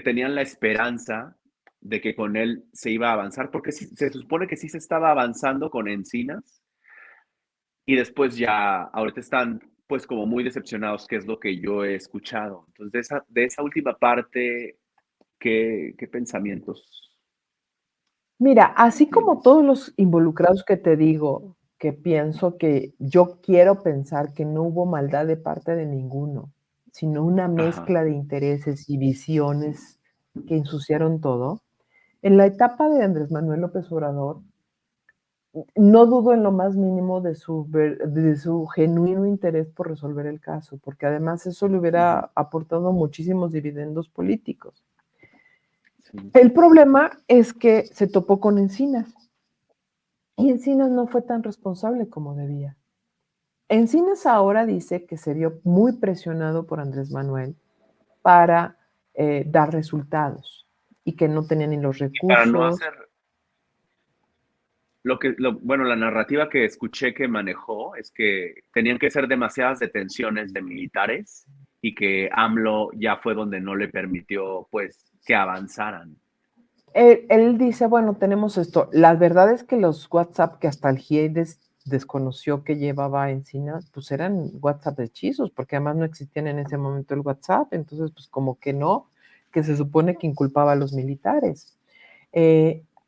[SPEAKER 1] tenían la esperanza de que con él se iba a avanzar, porque se supone que sí se estaba avanzando con Encinas y después ya, ahorita están pues como muy decepcionados, que es lo que yo he escuchado. Entonces, de esa última parte, ¿qué pensamientos
[SPEAKER 2] Mira, así como
[SPEAKER 1] tienes?
[SPEAKER 2] todos los involucrados que te digo, que pienso que yo quiero pensar que no hubo maldad de parte de ninguno, sino una
[SPEAKER 1] Ajá.
[SPEAKER 2] mezcla de intereses y visiones que ensuciaron todo. En la etapa de Andrés Manuel López Obrador, no dudo en lo más mínimo de su genuino interés por resolver el caso, porque además eso le
[SPEAKER 1] Ujú.
[SPEAKER 2] hubiera aportado muchísimos dividendos políticos.
[SPEAKER 1] Sí.
[SPEAKER 2] El problema es que se topó con Encinas y Encinas no fue tan responsable como debía. Encinas ahora dice que se vio muy presionado por Andrés Manuel para dar resultados y que no tenía ni los
[SPEAKER 1] Y para no
[SPEAKER 2] recursos.
[SPEAKER 1] hacer bueno, la narrativa que escuché que manejó es que tenían que ser demasiadas detenciones de militares y que AMLO ya fue donde no le permitió, pues, que avanzaran.
[SPEAKER 2] Él dice, bueno, tenemos esto. La verdad es que los WhatsApp que hasta el GIEI desconoció que llevaba Encinas, pues eran WhatsApp de hechizos, porque además no existían en ese momento el WhatsApp, entonces pues como que no, que se supone que inculpaba a los militares.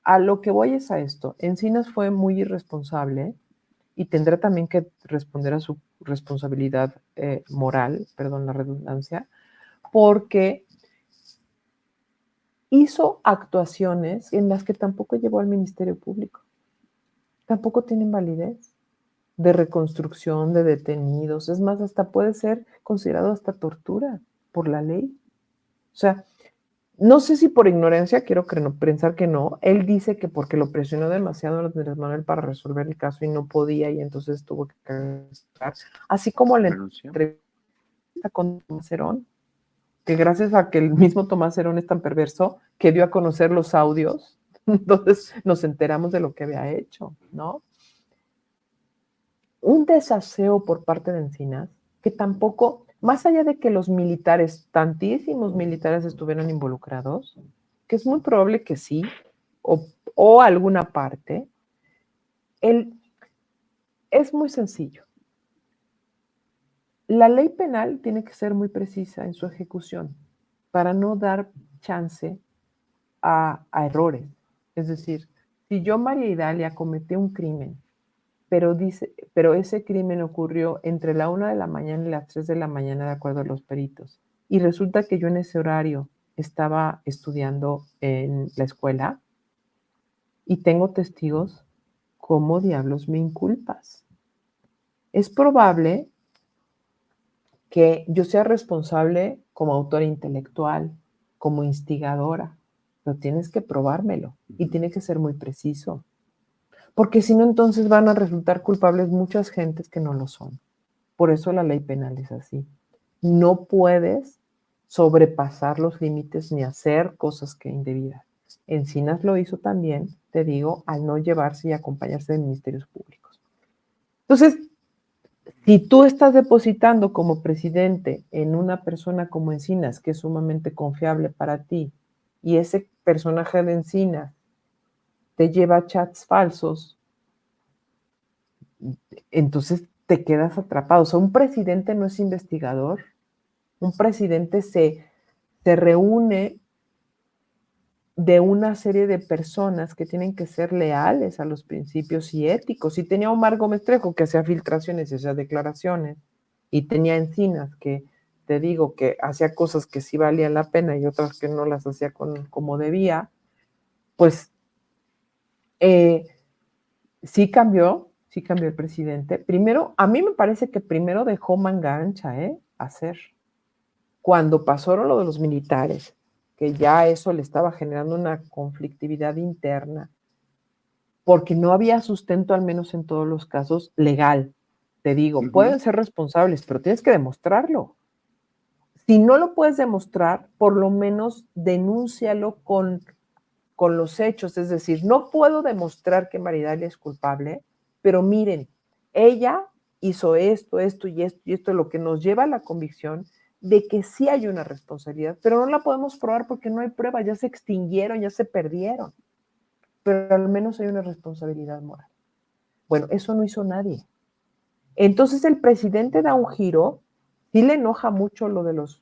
[SPEAKER 2] A lo que voy es a esto. Encinas fue muy irresponsable y tendrá también que responder a su responsabilidad moral, perdón la redundancia, porque hizo actuaciones en las que tampoco llevó al Ministerio Público. Tampoco tienen validez. de reconstrucción de detenidos. Es más, hasta puede ser considerado hasta tortura por la ley. O sea, no sé si por ignorancia, quiero pensar que no. Él dice que porque lo presionó demasiado a Andrés Manuel para resolver el caso y no podía, y entonces tuvo que cancelar. Así como la
[SPEAKER 1] renunció.
[SPEAKER 2] entrevista con Tomás Herón, que gracias a que el mismo Tomás Herón es tan perverso, que dio a conocer los audios, entonces nos enteramos de lo que había hecho, ¿no? Un desaseo por parte de Encinas, que tampoco, más allá de que los militares, tantísimos militares estuvieran involucrados, que es muy probable que sí, o alguna parte, es muy sencillo. La ley penal tiene que ser muy precisa en su ejecución para no dar chance a errores. Es decir, si yo, María Idalia, cometí un crimen, pero ese crimen ocurrió entre la 1 de la mañana y las 3 de la mañana, de acuerdo a los peritos, y resulta que yo en ese horario estaba estudiando en la escuela y tengo testigos, ¿cómo diablos me inculpas? Es probable que yo sea responsable como autora intelectual, como instigadora, pero tienes que probármelo y tiene que ser muy preciso, porque si no, entonces van a resultar culpables muchas gentes que no lo son. Por eso la ley penal es así. No puedes sobrepasar los límites ni hacer cosas que indebidas. Encinas lo hizo también, te digo, al no llevarse y acompañarse de ministerios públicos. Entonces, si tú estás depositando como presidente en una persona como Encinas, que es sumamente confiable para ti, y ese personaje de Encinas te lleva chats falsos, entonces te quedas atrapado. O sea, un presidente no es investigador. Un presidente se reúne de una serie de personas que tienen que ser leales a los principios y éticos. Y tenía a Omar Gómez Trejo, que hacía filtraciones y hacía declaraciones, y tenía Encinas, que te digo que hacía cosas que sí valían la pena y otras que no las hacía como debía, pues sí cambió el presidente. Primero, a mí me parece que primero dejó manga ancha, hacer. Cuando pasó lo de los militares, que ya eso le estaba generando una conflictividad interna, porque no había sustento, al menos en todos los casos, legal. Te digo, pueden ser responsables, pero tienes que demostrarlo. Si no lo puedes demostrar, por lo menos denúncialo con los hechos. Es decir, no puedo demostrar que Maridalia es culpable, pero miren, ella hizo esto, esto y esto y esto, lo que nos lleva a la convicción de que sí hay una responsabilidad, pero no la podemos probar porque no hay pruebas, ya se extinguieron, ya se perdieron, pero al menos hay una responsabilidad moral. Bueno, eso no hizo nadie. Entonces el presidente da un giro, sí le enoja mucho lo de los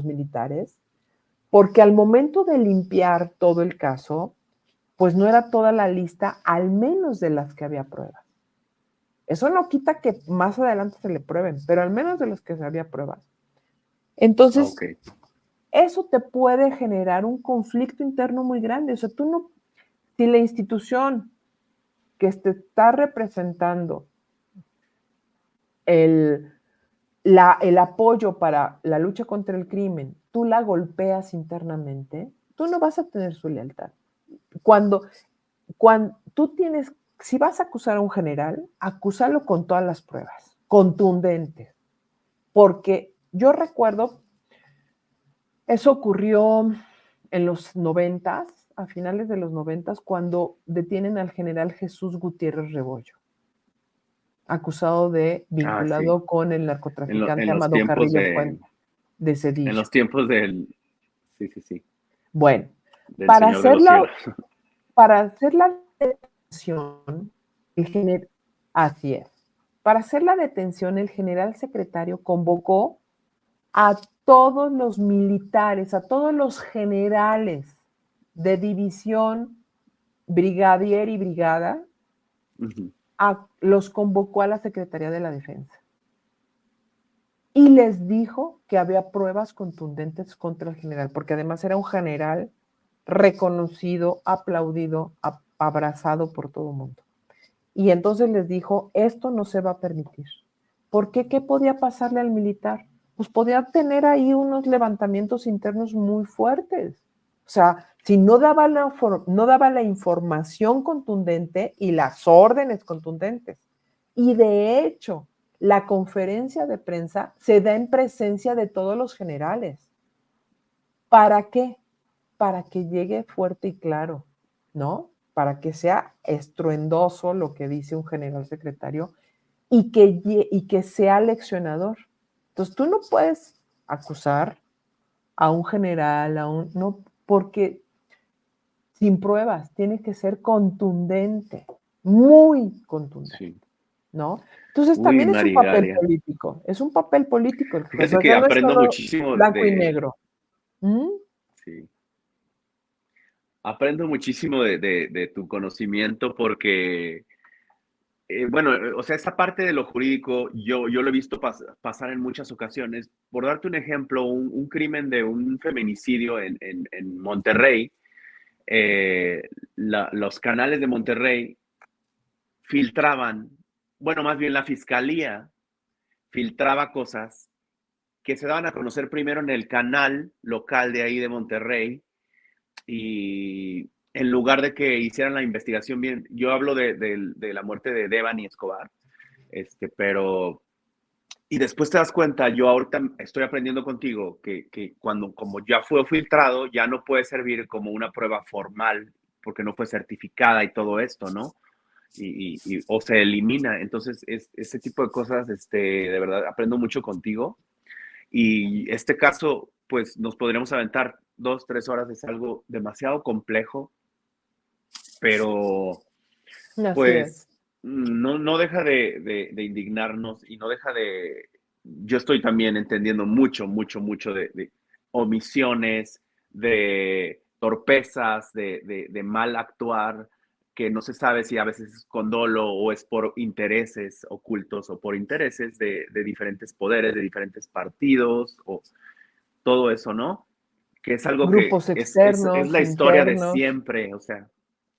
[SPEAKER 2] militares, porque al momento de limpiar todo el caso, pues no era toda la lista, al menos de las que había pruebas. Eso no quita que más adelante se le prueben, pero al menos de las que había pruebas. Entonces, eso te puede generar un conflicto interno muy grande. O sea, tú no, si la institución que te está representando el apoyo para la lucha contra el crimen, tú la golpeas internamente, tú no vas a tener su lealtad. Cuando tú tienes, si vas a acusar a un general, acúsalo con todas las pruebas, contundentes. Porque yo recuerdo, eso ocurrió en los 90, a finales de los 90, cuando detienen al general Jesús Gutiérrez Rebollo, acusado vinculado con el narcotraficante
[SPEAKER 1] En los
[SPEAKER 2] Amado
[SPEAKER 1] tiempos
[SPEAKER 2] Carrillo Fuente de
[SPEAKER 1] en
[SPEAKER 2] Cedillo.
[SPEAKER 1] los tiempos del, sí, sí, sí,
[SPEAKER 2] Bueno,
[SPEAKER 1] del
[SPEAKER 2] para
[SPEAKER 1] Señor de
[SPEAKER 2] hacer
[SPEAKER 1] los Cielos.
[SPEAKER 2] para hacer la detención, así es. Para hacer la detención, el general secretario convocó a todos los militares, a todos los generales de división, brigadier y brigada, los convocó a la Secretaría de la Defensa. Y les dijo que había pruebas contundentes contra el general, porque además era un general reconocido, aplaudido, abrazado por todo el mundo. y entonces les dijo, esto no se va a permitir. ¿Por qué? ¿Qué podía pasarle al militar? Pues podía tener ahí unos levantamientos internos muy fuertes. O sea, si no daba la información contundente y las órdenes contundentes. Y de hecho, la conferencia de prensa se da en presencia de todos los generales. ¿Para qué? Para que llegue fuerte y claro, ¿no? Para que sea estruendoso lo que dice un general secretario y que sea leccionador. Entonces, tú no puedes acusar a un general, no, porque sin pruebas, tiene que ser contundente, muy contundente,
[SPEAKER 1] Sí.
[SPEAKER 2] ¿no? Entonces,
[SPEAKER 1] Uy,
[SPEAKER 2] también
[SPEAKER 1] Maridalia.
[SPEAKER 2] es un papel político, o
[SPEAKER 1] Fíjate
[SPEAKER 2] sea,
[SPEAKER 1] que
[SPEAKER 2] no es
[SPEAKER 1] aprendo
[SPEAKER 2] solo
[SPEAKER 1] muchísimo
[SPEAKER 2] blanco y negro. ¿Mm?
[SPEAKER 1] sí, aprendo muchísimo de tu conocimiento porque, bueno, o sea, esta parte de lo jurídico yo lo he visto pasar en muchas ocasiones. Por darte un ejemplo, un crimen de un feminicidio en Monterrey, los canales de Monterrey filtraban, bueno, más bien la fiscalía filtraba cosas que se daban a conocer primero en el canal local de ahí de Monterrey y en lugar de que hicieran la investigación bien, yo hablo de la muerte de Devani Escobar, pero, y después te das cuenta, yo ahorita estoy aprendiendo contigo que cuando como ya fue filtrado, ya no puede servir como una prueba formal porque no fue certificada y todo esto, ¿no? O se elimina. Entonces, ese tipo de cosas, de verdad, aprendo mucho contigo. Y este caso, pues nos podríamos aventar 2, 3 horas, es algo demasiado complejo, pero
[SPEAKER 2] Así es.
[SPEAKER 1] pues no deja de indignarnos y no deja de... Yo estoy también entendiendo mucho de omisiones, de torpezas, de mal actuar, que no se sabe si a veces es con dolo o es por intereses ocultos o por intereses de diferentes poderes, de diferentes partidos o todo eso, ¿no? Que es algo que
[SPEAKER 2] Grupos
[SPEAKER 1] es
[SPEAKER 2] externos,
[SPEAKER 1] la historia de
[SPEAKER 2] internos,
[SPEAKER 1] siempre, o sea,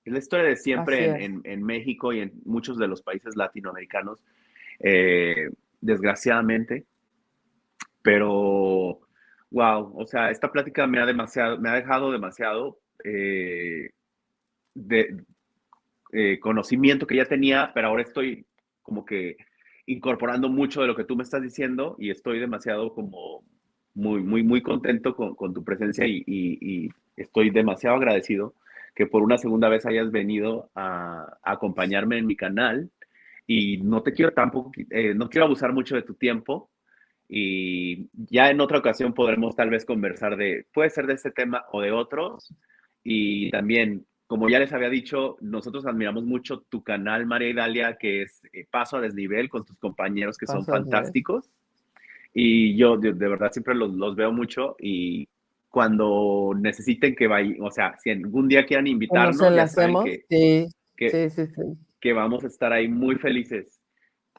[SPEAKER 1] es la historia de siempre
[SPEAKER 2] así es.
[SPEAKER 1] en México y en muchos de los países latinoamericanos, eh, desgraciadamente, pero wow, o sea, esta plática me ha dejado demasiado de conocimiento que ya tenía, pero ahora estoy como que incorporando mucho de lo que tú me estás diciendo y estoy demasiado como muy contento con tu presencia y estoy demasiado agradecido que por una segunda vez hayas venido a acompañarme en mi canal y no te quiero tampoco, no quiero abusar mucho de tu tiempo y ya en otra ocasión podremos tal vez conversar puede ser de este tema o de otros y también como ya les había dicho, nosotros admiramos mucho tu canal, María Idalia, que es Paso a Desnivel con tus compañeros que son
[SPEAKER 2] Paso a nivel.
[SPEAKER 1] fantásticos. Y yo de verdad siempre los veo mucho y cuando necesiten que vayan, o sea, si algún día quieran
[SPEAKER 2] ¿Que nos
[SPEAKER 1] invitarnos, ya saben
[SPEAKER 2] enlacemos? Sí,
[SPEAKER 1] que,
[SPEAKER 2] sí, sí, sí.
[SPEAKER 1] que vamos a estar ahí muy felices.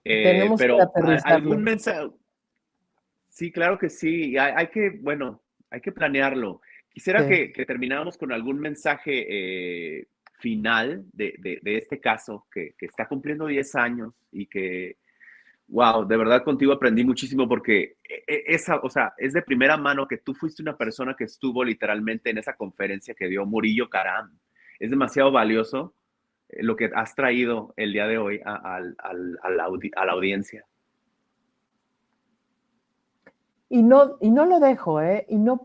[SPEAKER 2] Tenemos que
[SPEAKER 1] Pero algún
[SPEAKER 2] aterrizarlo.
[SPEAKER 1] mensaje, sí, claro que sí, bueno, hay que planearlo. Quisiera
[SPEAKER 2] Sí.
[SPEAKER 1] que termináramos con algún mensaje final de este caso que está cumpliendo 10 años y que, wow, de verdad contigo aprendí muchísimo porque o sea, es de primera mano que tú fuiste una persona que estuvo literalmente en esa conferencia que dio Murillo Caram. Es demasiado valioso lo que has traído el día de hoy a la audiencia.
[SPEAKER 2] Y no lo dejo, ¿eh? Y no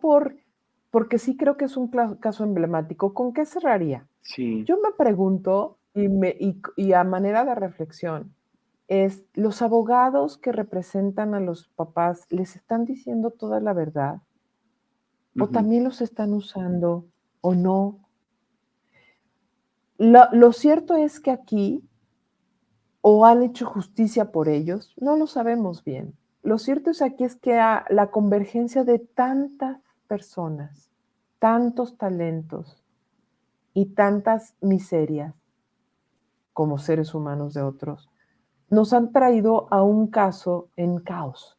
[SPEAKER 2] porque sí creo que es un caso emblemático. ¿Con qué cerraría?
[SPEAKER 1] Sí.
[SPEAKER 2] Yo me pregunto, y a manera de reflexión, es, ¿los abogados que representan a los papás les están diciendo toda la verdad? ¿O
[SPEAKER 1] Ujú.
[SPEAKER 2] también los están usando o no? Lo cierto es que aquí o han hecho justicia por ellos, no lo sabemos bien. Lo cierto es aquí es que la convergencia de tantas personas, tantos talentos y tantas miserias como seres humanos de otros, nos han traído a un caso en caos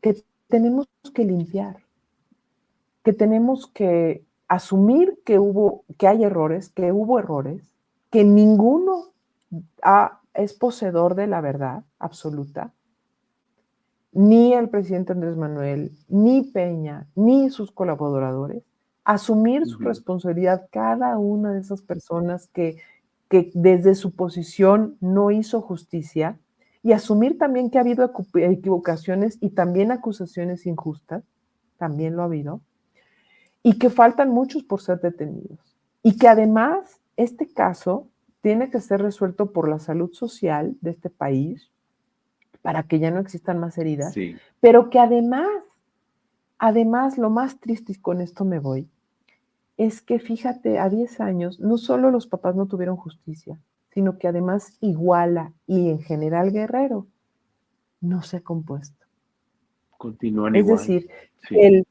[SPEAKER 2] que tenemos que limpiar, que tenemos que asumir que hay errores, que hubo errores, que ninguno ha es poseedor de la verdad absoluta. Ni el presidente Andrés Manuel, ni Peña, ni sus colaboradores, asumir su responsabilidad cada una de esas personas que desde su posición no hizo justicia, y asumir también que ha habido equivocaciones y también acusaciones injustas, también lo ha habido, y que faltan muchos por ser detenidos. Y que además este caso tiene que ser resuelto por la salud social de este país, para que ya no existan más heridas,
[SPEAKER 1] Sí.
[SPEAKER 2] pero que además, lo más triste, y con esto me voy, es que fíjate, a 10 años, no solo los papás no tuvieron justicia, sino que además Iguala y en general Guerrero no se ha compuesto.
[SPEAKER 1] Continúan
[SPEAKER 2] Es
[SPEAKER 1] igual.
[SPEAKER 2] decir,
[SPEAKER 1] Sí.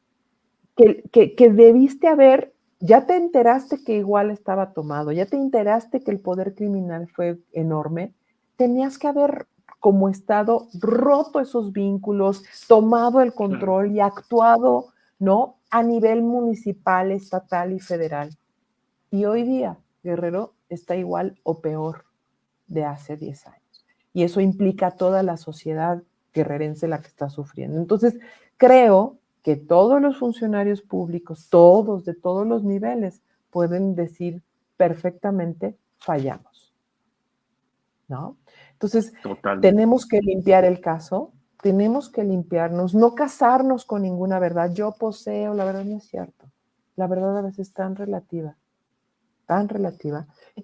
[SPEAKER 2] que debiste haber, ya te enteraste que Iguala estaba tomado, ya te enteraste que el poder criminal fue enorme, tenías que haber como Estado roto esos vínculos, tomado el control y actuado, ¿no? A nivel municipal, estatal y federal. Y hoy día Guerrero está igual o peor de hace 10 años. Y eso implica a toda la sociedad guerrerense la que está sufriendo. Entonces, creo que todos los funcionarios públicos, todos, de todos los niveles, pueden decir perfectamente, fallamos, ¿no? Entonces,
[SPEAKER 1] Totalmente.
[SPEAKER 2] tenemos que limpiar el caso, tenemos que limpiarnos, no casarnos con ninguna verdad. Yo poseo, la verdad no es cierto. La verdad a veces es tan relativa,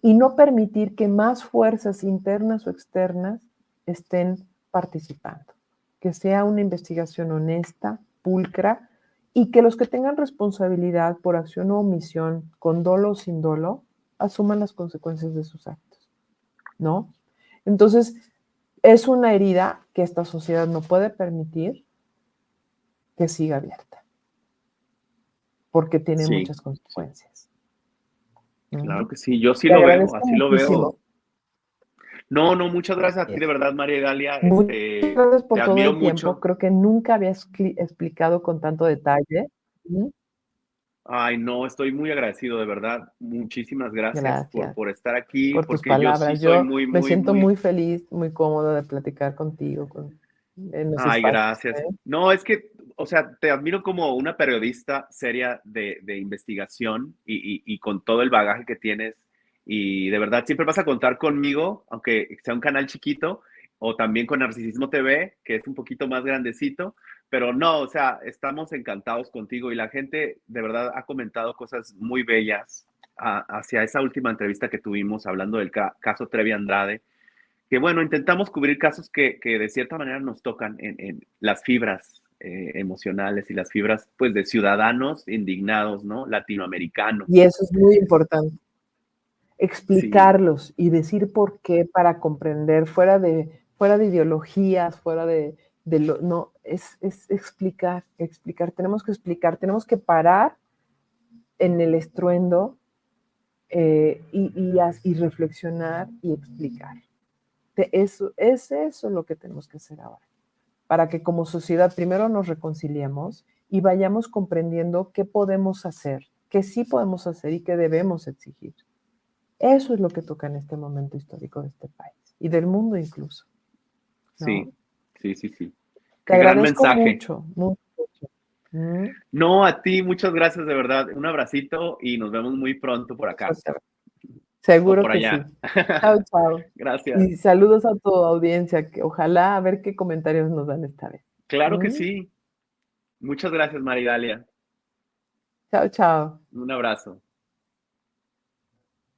[SPEAKER 2] y no permitir que más fuerzas internas o externas estén participando. Que sea una investigación honesta, pulcra, y que los que tengan responsabilidad por acción o omisión, con dolo o sin dolo, asuman las consecuencias de sus actos, ¿no? Entonces, es una herida que esta sociedad no puede permitir que siga abierta, porque tiene
[SPEAKER 1] Sí,
[SPEAKER 2] muchas
[SPEAKER 1] sí.
[SPEAKER 2] consecuencias.
[SPEAKER 1] Claro que sí. Yo sí
[SPEAKER 2] Te
[SPEAKER 1] lo veo,
[SPEAKER 2] agradezco
[SPEAKER 1] así lo
[SPEAKER 2] muchísimo.
[SPEAKER 1] veo. No, no, muchas gracias a ti, de verdad, María Dalia.
[SPEAKER 2] Muchas gracias
[SPEAKER 1] Te
[SPEAKER 2] por todo
[SPEAKER 1] admiro
[SPEAKER 2] el tiempo.
[SPEAKER 1] mucho.
[SPEAKER 2] Creo que nunca había explicado con tanto detalle. Ujú.
[SPEAKER 1] Ay, no, estoy muy agradecido, de verdad. Muchísimas gracias
[SPEAKER 2] Gracias
[SPEAKER 1] por estar aquí,
[SPEAKER 2] por tus
[SPEAKER 1] porque yo sí
[SPEAKER 2] palabras.
[SPEAKER 1] soy
[SPEAKER 2] Yo
[SPEAKER 1] muy,
[SPEAKER 2] me
[SPEAKER 1] muy,
[SPEAKER 2] siento
[SPEAKER 1] muy.
[SPEAKER 2] muy feliz, muy cómoda de platicar contigo en los
[SPEAKER 1] Ay,
[SPEAKER 2] espacios,
[SPEAKER 1] gracias.
[SPEAKER 2] ¿eh?
[SPEAKER 1] No, es que, o sea, te admiro como una periodista seria de investigación y con todo el bagaje que tienes. Y de verdad, siempre vas a contar conmigo, aunque sea un canal chiquito, o también con Narcisismo TV, que es un poquito más grandecito. Pero no, o sea, estamos encantados contigo y la gente de verdad ha comentado cosas muy bellas hacia esa última entrevista que tuvimos hablando del caso Trevi Andrade, que bueno, intentamos cubrir casos que de cierta manera nos tocan en las fibras emocionales y las fibras pues de ciudadanos indignados, ¿no?
[SPEAKER 2] Y
[SPEAKER 1] Latinoamericanos.
[SPEAKER 2] eso es muy importante.
[SPEAKER 1] Sí,
[SPEAKER 2] Explicarlos y decir por qué para comprender, fuera de ideologías, fuera de lo, no, es explicar, explicar. Tenemos que explicar, tenemos que parar en el estruendo y reflexionar y explicar. Eso, es eso lo que tenemos que hacer ahora, para que como sociedad primero nos reconciliemos y vayamos comprendiendo qué podemos hacer, qué sí podemos hacer y qué debemos exigir. Eso es lo que toca en este momento histórico de este país y del mundo incluso, ¿no?
[SPEAKER 1] sí, sí, sí, sí.
[SPEAKER 2] Te
[SPEAKER 1] Qué gran
[SPEAKER 2] agradezco
[SPEAKER 1] mensaje.
[SPEAKER 2] mucho, mucho, mucho. Mm,
[SPEAKER 1] No, a ti, muchas gracias de verdad. Un abracito y nos vemos muy pronto por acá o
[SPEAKER 2] Seguro
[SPEAKER 1] por
[SPEAKER 2] que sí.
[SPEAKER 1] allá.
[SPEAKER 2] Chao, chao.
[SPEAKER 1] Gracias.
[SPEAKER 2] Y saludos a tu audiencia, que ojalá a ver qué comentarios nos dan esta vez.
[SPEAKER 1] Claro que
[SPEAKER 2] Mm,
[SPEAKER 1] sí. Muchas gracias, Maridalia.
[SPEAKER 2] chao, chao.
[SPEAKER 1] Un abrazo.